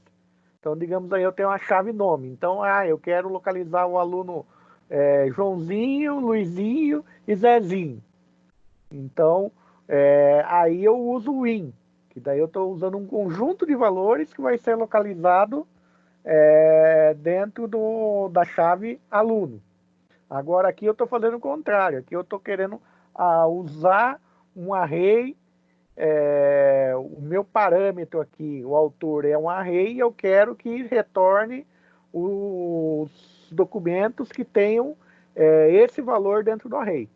Então, digamos aí, eu tenho uma chave nome. Então, eu quero localizar o aluno Joãozinho, Luizinho e Zezinho. Então, aí eu uso o in, que daí eu estou usando um conjunto de valores que vai ser localizado dentro da chave aluno. Agora aqui eu estou fazendo o contrário, aqui eu estou querendo usar um array, o meu parâmetro aqui, o autor é um array, e eu quero que retorne os documentos que tenham esse valor dentro do array.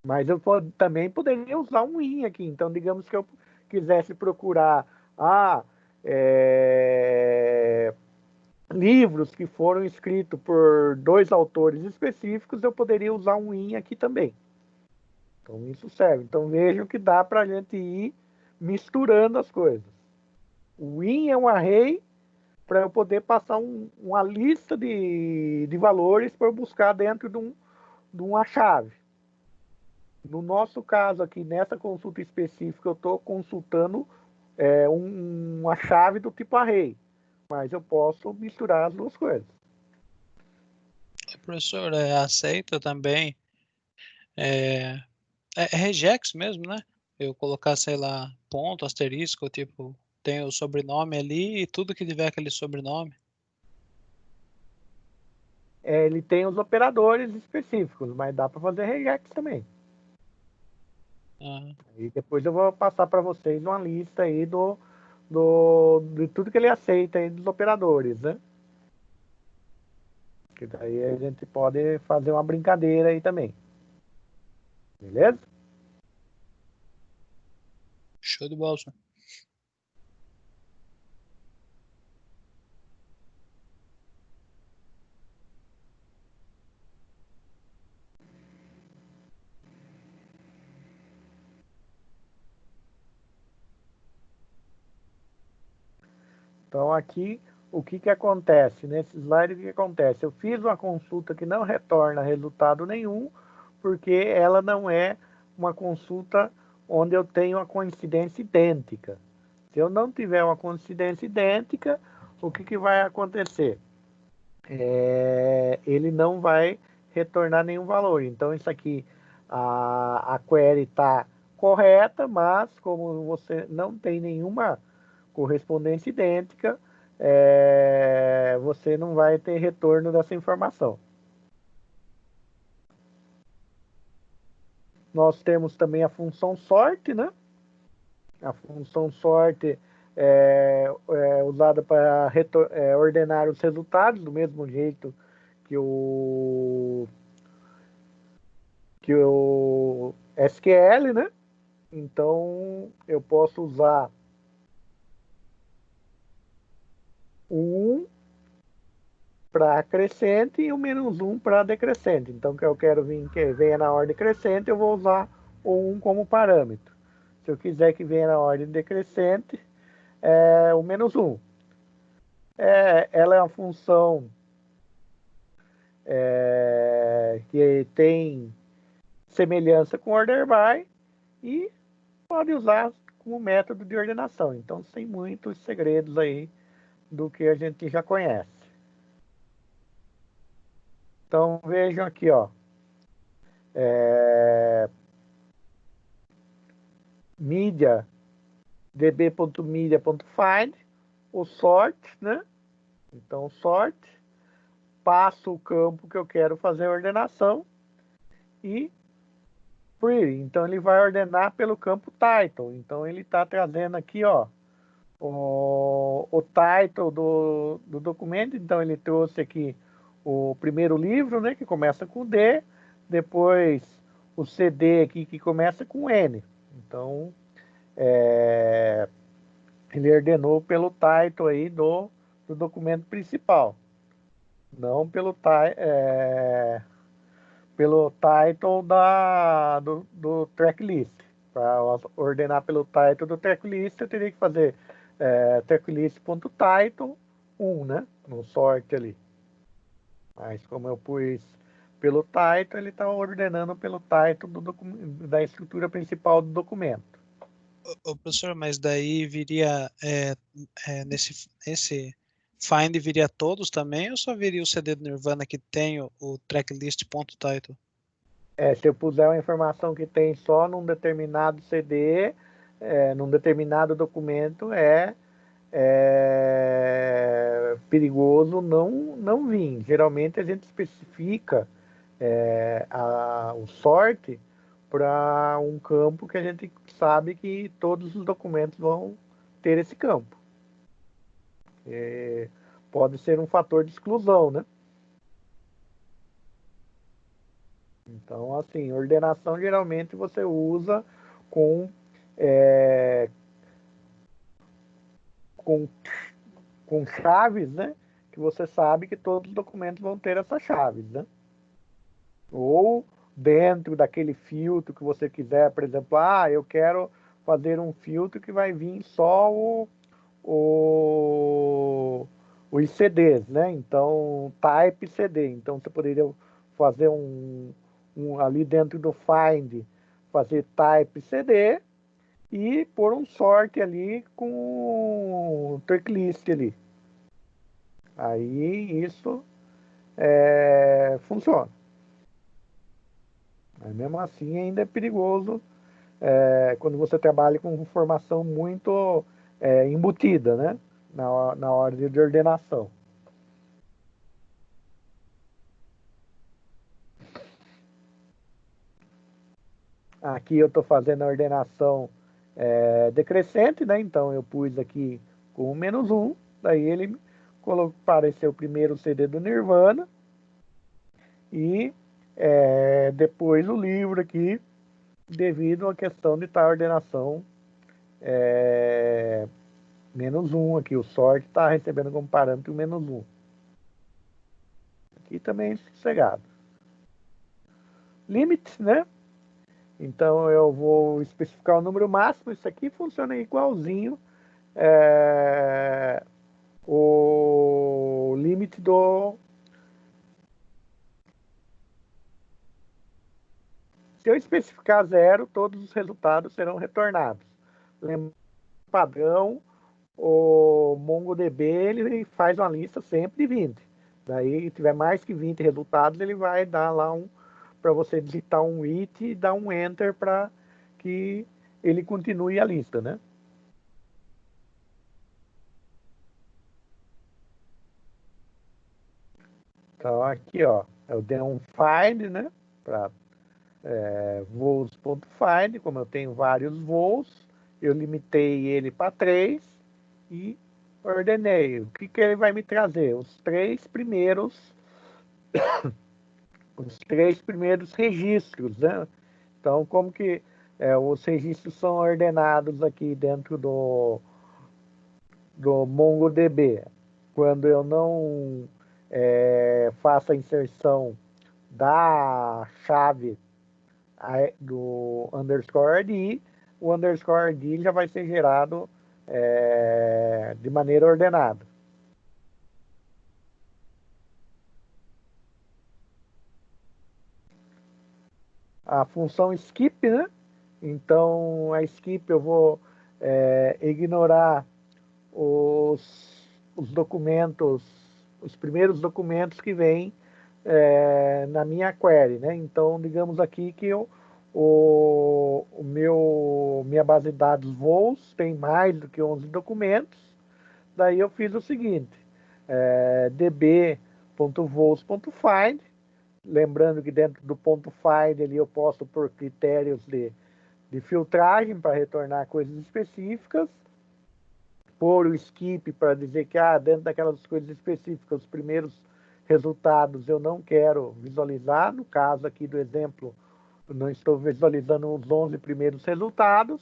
Mas eu também poderia usar um in aqui. Então, digamos que eu quisesse procurar livros que foram escritos por 2 autores específicos, eu poderia usar um in aqui também. Então, isso serve. Então, vejam que dá para a gente ir misturando as coisas. O in é um array para eu poder passar uma lista de valores para eu buscar dentro de uma chave. No nosso caso aqui, nessa consulta específica, eu estou consultando uma chave do tipo array, mas eu posso misturar as duas coisas. Professor, aceita também regex mesmo, né? Eu colocar, sei lá, ponto, asterisco, tipo, tem o sobrenome ali e tudo que tiver aquele sobrenome. Ele tem os operadores específicos, mas dá para fazer regex também. E depois eu vou passar para vocês uma lista aí de tudo que ele aceita aí dos operadores, né? Que daí a gente pode fazer uma brincadeira aí também. Beleza? Show de bola, senhor. Então aqui, o que acontece? Nesse slide, o que acontece? Eu fiz uma consulta que não retorna resultado nenhum, porque ela não é uma consulta onde eu tenho uma coincidência idêntica. Se eu não tiver uma coincidência idêntica, o que vai acontecer? Ele não vai retornar nenhum valor. Então, isso aqui, a query está correta, mas como você não tem nenhuma correspondência idêntica, você não vai ter retorno dessa informação. Nós temos também a função sorte, né? A função sorte é usada para ordenar os resultados, do mesmo jeito que o SQL, né? Então, eu posso usar o 1 para crescente e o -1 para decrescente. Então, que eu quero que venha na ordem crescente, eu vou usar o 1 como parâmetro. Se eu quiser que venha na ordem decrescente, é o -1. Ela é uma função que tem semelhança com order by e pode usar como método de ordenação. Então, sem muitos segredos aí do que a gente já conhece. Então, vejam aqui, ó. Media, db.media.find, o sort, né? Então, sort, passo o campo que eu quero fazer a ordenação e query. Então, ele vai ordenar pelo campo title. Então, ele está trazendo aqui, ó, o title do documento. Então, ele trouxe aqui o primeiro livro, né, que começa com D, depois o CD aqui que começa com N. Então, ele ordenou pelo title aí do documento principal, não pelo title do tracklist. Para ordenar pelo title do tracklist, eu teria que fazer tracklist.title 1, né? No sort ali. Mas como eu pus pelo title, ele está ordenando pelo title da estrutura principal do documento. Ô, professor, mas daí viria nesse find viria todos também, ou só viria o CD do Nirvana que tem o tracklist.title? Se eu puser uma informação que tem só num determinado CD, num determinado documento, é perigoso não vir. Geralmente a gente especifica o sort para um campo que a gente sabe que todos os documentos vão ter esse campo. Pode ser um fator de exclusão, né? Então, assim, ordenação geralmente você usa com chaves, né? Que você sabe que todos os documentos vão ter essas chaves, né? Ou dentro daquele filtro que você quiser, por exemplo, eu quero fazer um filtro que vai vir só os CDs, né? Então, type CD. Então, você poderia fazer ali dentro do find, fazer type CD e pôr um sort ali com o tracklist ali. Aí isso funciona. Mas mesmo assim ainda é perigoso quando você trabalha com informação muito embutida, né? Na ordem de ordenação. Aqui eu estou fazendo a ordenação decrescente, né? Então eu pus aqui com -1, daí ele apareceu o primeiro CD do Nirvana e depois o livro aqui, devido à questão de estar a ordenação -1 aqui, o sort está recebendo como parâmetro -1. Aqui também é sossegado. Limit, né? Então eu vou especificar o número máximo. Isso aqui funciona igualzinho o limite Se eu especificar 0, todos os resultados serão retornados. Lembrando, padrão, o MongoDB ele faz uma lista sempre de 20. Daí, se tiver mais que 20 resultados, ele vai dar lá para você digitar um it e dar um enter para que ele continue a lista, né? Então, aqui, ó, eu dei um find, né? Para voos.find, como eu tenho vários voos, eu limitei ele para 3 e ordenei. O que ele vai me trazer? Os três primeiros registros, né? Então, como que os registros são ordenados aqui dentro do MongoDB? Quando eu não faço a inserção da chave do _id, o _id já vai ser gerado de maneira ordenada. A função skip, né? Então, a skip eu vou ignorar os documentos, os primeiros documentos que vêm na minha query, né? Então, digamos aqui que minha base de dados voos tem mais do que 11 documentos, daí eu fiz o seguinte, db.vols.find, lembrando que dentro do ponto .find ali eu posso pôr critérios de filtragem para retornar coisas específicas, pôr o skip para dizer que dentro daquelas coisas específicas, os primeiros resultados eu não quero visualizar. No caso aqui do exemplo, eu não estou visualizando os 11 primeiros resultados.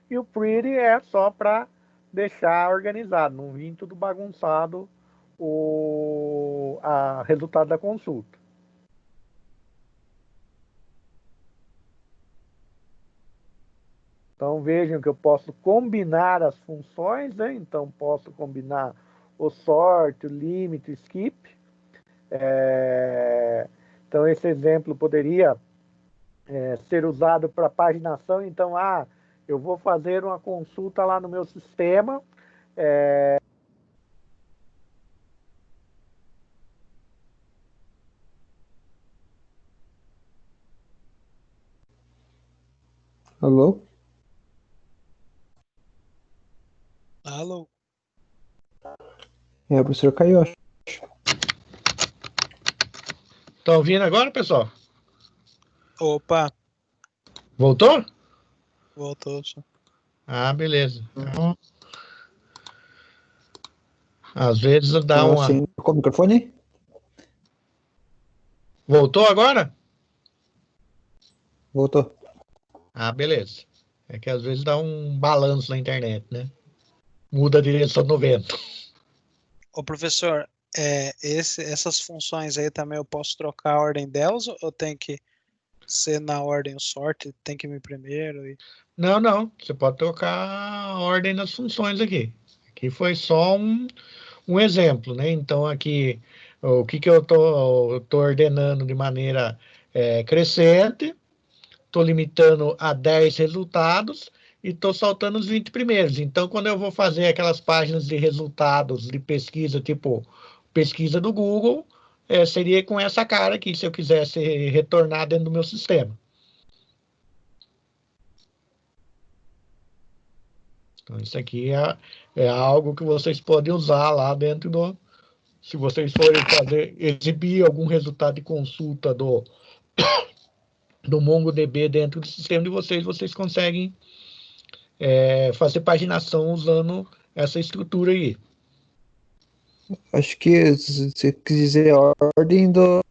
E o pretty é só para deixar organizado, não vir tudo bagunçado o resultado da consulta. Então vejam que eu posso combinar as funções, né? Então posso combinar o sort, o limit, o skip. Então esse exemplo poderia ser usado para paginação. Então, eu vou fazer uma consulta lá no meu sistema. Alô? Alô? O professor caiu, acho. Estão ouvindo agora, pessoal? Opa, Voltou? voltou. Só. Beleza. Então, às vezes dá uma... Sim, com o microfone? Voltou agora? Voltou. Beleza. É que às vezes dá um balanço na internet, né? Muda a direção do vento. Ô, professor, essas funções aí também eu posso trocar a ordem delas ou tem que ser na ordem o sort, tem que ir primeiro? Não. Você pode trocar a ordem das funções aqui. Aqui foi só um exemplo, né? Então aqui, o que eu tô ordenando de maneira crescente, estou limitando a 10 resultados e estou saltando os 20 primeiros. Então, quando eu vou fazer aquelas páginas de resultados de pesquisa, tipo pesquisa do Google, seria com essa cara aqui, se eu quisesse retornar dentro do meu sistema. Então, isso aqui é algo que vocês podem usar lá dentro do... Se vocês forem exibir algum resultado de consulta do MongoDB dentro do sistema de vocês conseguem fazer paginação usando essa estrutura aí. Acho que você quis dizer a ordem de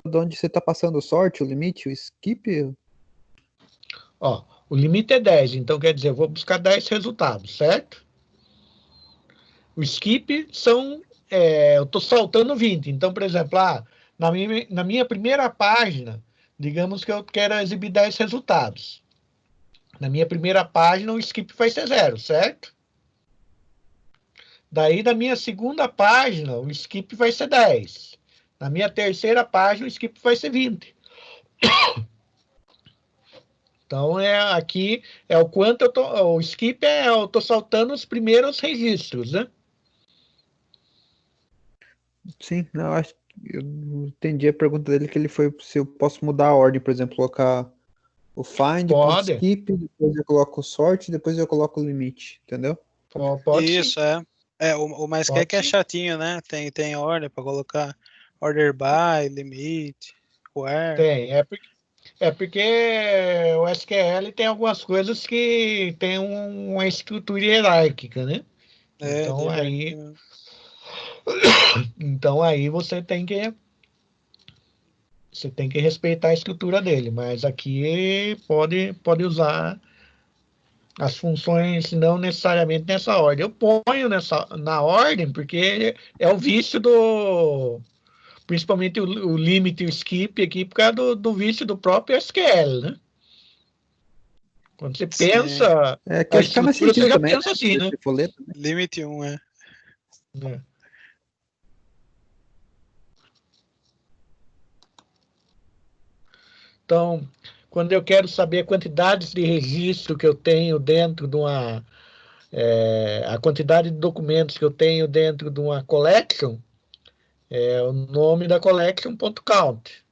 onde você está passando o sort, o limite, o skip. O limite é 10, então quer dizer, eu vou buscar 10 resultados, certo? O skip eu estou saltando 20. Então, por exemplo, na minha primeira página, digamos que eu quero exibir 10 resultados. Na minha primeira página, o skip vai ser 0, certo? Daí, na minha segunda página, o skip vai ser 10. Na minha terceira página, o skip vai ser 20. Então, aqui é o quanto o skip eu estou saltando os primeiros registros, né? Sim, não, acho que eu entendi a pergunta dele, que ele foi se eu posso mudar a ordem, por exemplo, colocar o find, ponto Pode. skip, depois eu coloco o sort, depois eu coloco o limite, entendeu? Pode Isso, sim. o mais Pode que é sim. chatinho, né? Tem ordem para colocar order by, limit, where. Tem, porque o SQL tem algumas coisas que tem uma estrutura hierárquica, né? Então aí você tem que respeitar a estrutura dele, mas aqui pode usar as funções não necessariamente nessa ordem. Eu ponho na ordem porque é o vício principalmente o limit e o skip aqui por causa do vício do próprio SQL, né? Quando você pensa Que a acho que faz mais estrutura, você sentido já também, pensa assim, né? Folheto, né? Limit 1, Então, quando eu quero saber a quantidade de registro que eu tenho dentro de a quantidade de documentos que eu tenho dentro de uma collection, é o nome da collection.count.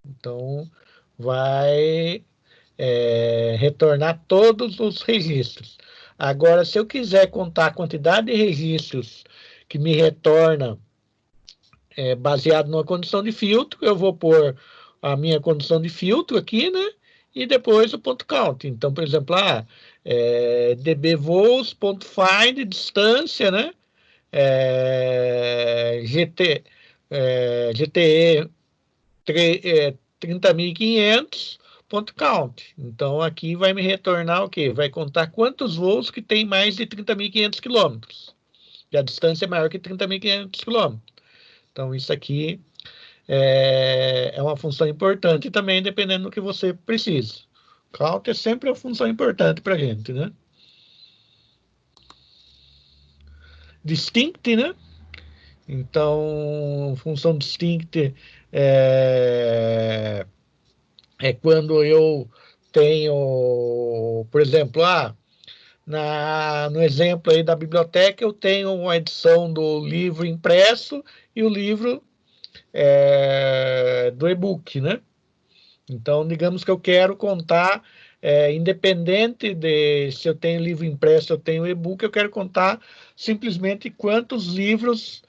Então, vai retornar todos os registros. Agora, se eu quiser contar a quantidade de registros que me retorna baseado numa condição de filtro, eu vou pôr a minha condição de filtro aqui, né? E depois o ponto count. Então, por exemplo, dbvols.find, distância, né? GTE 30.500, ponto count. Então, aqui vai me retornar o quê? Vai contar quantos voos que tem mais de 30.500 quilômetros. E a distância é maior que 30.500 quilômetros. Então, isso aqui é uma função importante também, dependendo do que você precisa. Count é sempre uma função importante para a gente, né? Distinct, né? Então, função distinct é quando eu tenho, por exemplo, no exemplo aí da biblioteca, eu tenho uma edição do livro impresso e o livro do e-book, né? Então, digamos que eu quero contar, independente de se eu tenho livro impresso ou eu tenho e-book, eu quero contar simplesmente quantos livros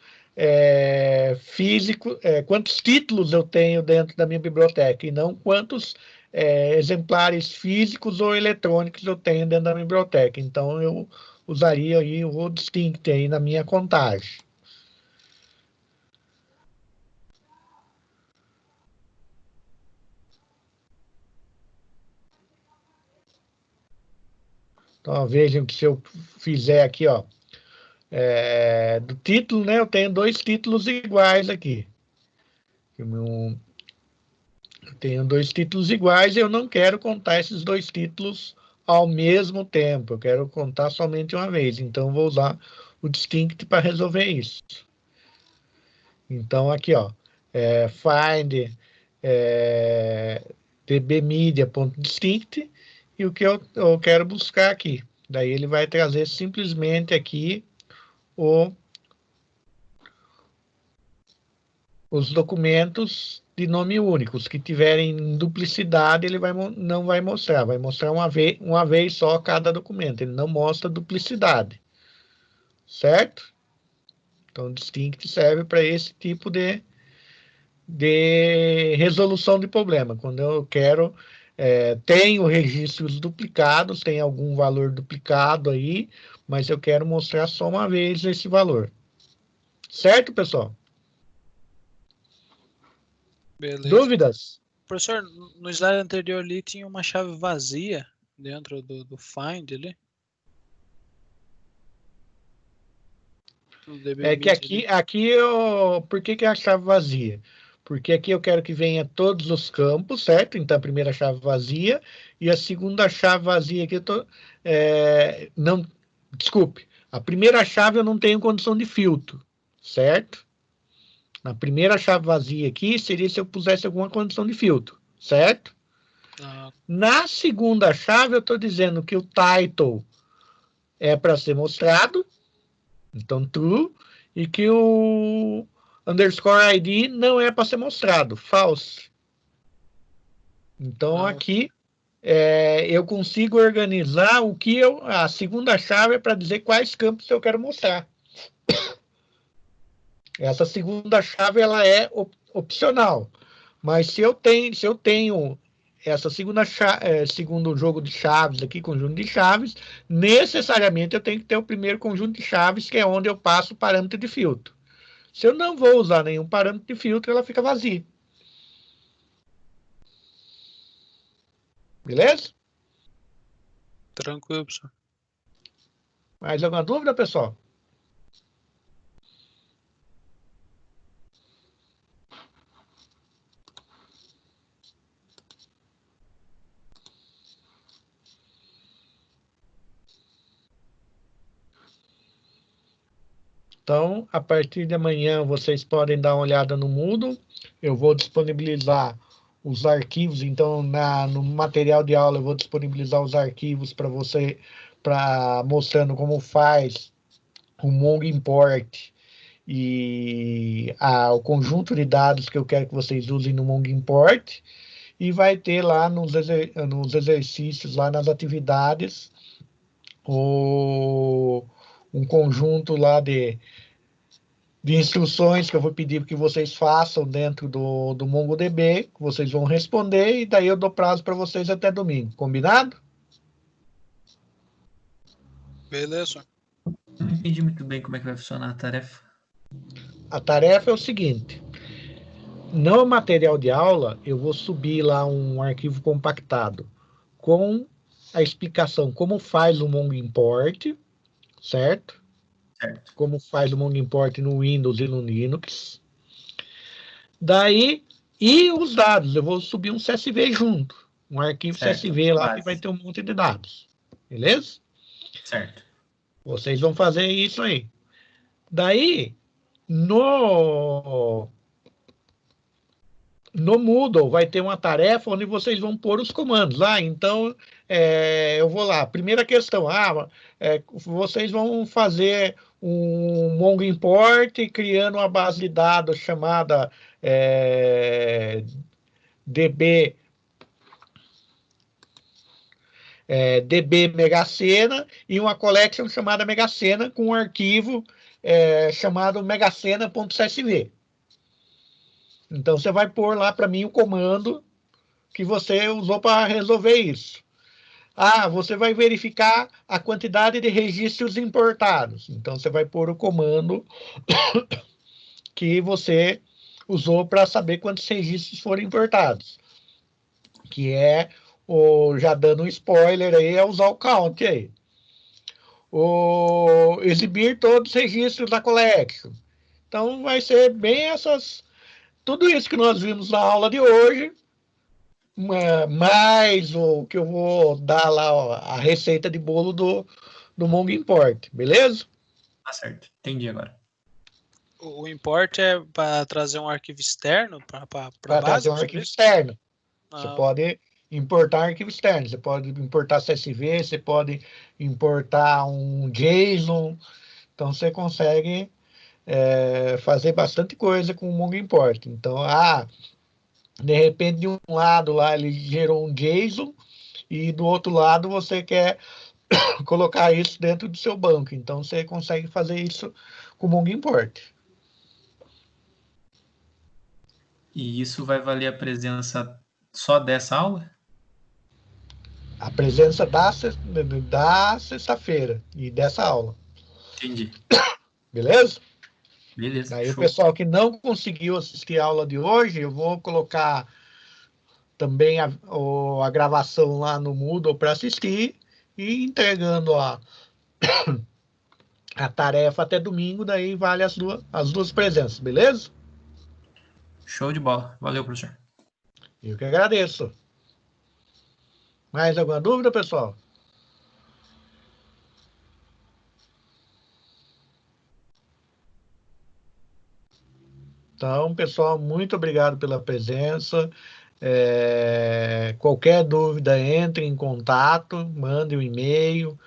físicos, quantos títulos eu tenho dentro da minha biblioteca, e não quantos exemplares físicos ou eletrônicos eu tenho dentro da minha biblioteca. Então, eu usaria aí o distinct aí na minha contagem. Então, vejam que se eu fizer aqui, do título, né, eu tenho 2 títulos iguais aqui. Eu tenho 2 títulos iguais e eu não quero contar esses 2 títulos ao mesmo tempo. Eu quero contar somente uma vez. Então, vou usar o distinct para resolver isso. Então, aqui, find dbmedia.distinct e o que eu quero buscar aqui. Daí ele vai trazer simplesmente aqui os documentos de nome único. Os que tiverem duplicidade, ele não vai mostrar. Vai mostrar uma vez só cada documento. Ele não mostra duplicidade. Certo? Então, distinct serve para esse tipo de resolução de problema. Quando eu quero, tenho registros duplicados, tem algum valor duplicado aí, mas eu quero mostrar só uma vez esse valor. Certo, pessoal? Beleza. Dúvidas? Professor, no slide anterior ali tinha uma chave vazia dentro do find ali. É que aqui por que é a chave vazia? Porque aqui eu quero que venha todos os campos, certo? Então, a primeira chave vazia e a segunda chave vazia aqui desculpe, a primeira chave eu não tenho condição de filtro, certo? Na primeira chave vazia aqui seria se eu pusesse alguma condição de filtro, certo? Na segunda chave eu estou dizendo que o title é para ser mostrado, então true, e que o underscore ID não é para ser mostrado, false. Então aqui eu consigo organizar a segunda chave é para dizer quais campos eu quero mostrar. Essa segunda chave ela é opcional, mas se eu tenho essa segundo jogo de chaves aqui, conjunto de chaves, necessariamente eu tenho que ter o primeiro conjunto de chaves, que é onde eu passo o parâmetro de filtro. Se eu não vou usar nenhum parâmetro de filtro, ela fica vazia. Beleza? Tranquilo, professor. Mais alguma dúvida, pessoal? Então, a partir de amanhã, vocês podem dar uma olhada no Moodle. Eu vou disponibilizar os arquivos. Então, no material de aula, eu vou disponibilizar os arquivos para você, mostrando como faz o Mongo Import e o conjunto de dados que eu quero que vocês usem no Mongo Import. E vai ter lá nos exercícios, lá nas atividades, um conjunto lá de instruções que eu vou pedir que vocês façam dentro do MongoDB, que vocês vão responder, e daí eu dou prazo para vocês até domingo. Combinado? Beleza. Não entendi muito bem como é que vai funcionar a tarefa. A tarefa é o seguinte: no material de aula, eu vou subir lá um arquivo compactado com a explicação como faz o Mongo Import, certo? Certo. Como faz o Mongo Import no Windows e no Linux. Daí, e os dados, eu vou subir um CSV junto, um arquivo Certo, CSV lá base. que vai ter um monte de dados, beleza? Certo. Vocês vão fazer isso aí. Daí, no Moodle vai ter uma tarefa onde vocês vão pôr os comandos lá. Então, eu vou lá. Primeira questão. Vocês vão fazer um Mongo Import criando uma base de dados chamada DB Mega Sena e uma collection chamada Mega Sena com um arquivo chamado megasena.csv. Então, você vai pôr lá para mim o comando que você usou para resolver isso. Você vai verificar a quantidade de registros importados. Então, você vai pôr o comando que você usou para saber quantos registros foram importados. Que já dando um spoiler aí, é usar o count aí. Exibir todos os registros da collection. Então, vai ser bem tudo isso que nós vimos na aula de hoje, mais o que eu vou dar lá, a receita de bolo do Mongo Import, beleza? Tá certo. Entendi agora. O import é para trazer um arquivo externo para Para base? trazer um arquivo externo. Você Ah, pode importar arquivo externo, você pode importar CSV, você pode importar um JSON, então você consegue fazer bastante coisa com o Mongo Import. Então, de repente, de um lado lá ele gerou um JSON e do outro lado você quer colocar isso dentro do seu banco. Então, você consegue fazer isso com o Mongo Import. E isso vai valer a presença só dessa aula? A presença da sexta-feira e dessa aula. Entendi. Beleza? Beleza. Aí show. o pessoal que não conseguiu assistir a aula de hoje, eu vou colocar também a gravação lá no Moodle para assistir e entregando a tarefa até domingo, daí vale as duas presenças, beleza? Show de bola. Valeu, professor. Eu que agradeço. Mais alguma dúvida, pessoal? Então, pessoal, muito obrigado pela presença. Qualquer dúvida, entre em contato, mande um e-mail,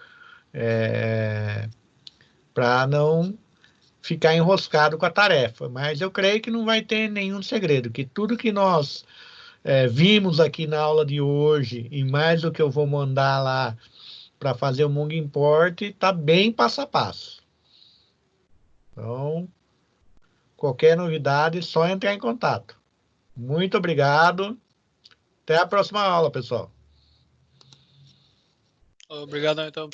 para não ficar enroscado com a tarefa. Mas eu creio que não vai ter nenhum segredo, que tudo que nós vimos aqui na aula de hoje, e mais o que eu vou mandar lá para fazer o Mongo Import, está bem passo a passo. Então, qualquer novidade, é só entrar em contato. Muito obrigado. Até a próxima aula, pessoal. obrigado, então,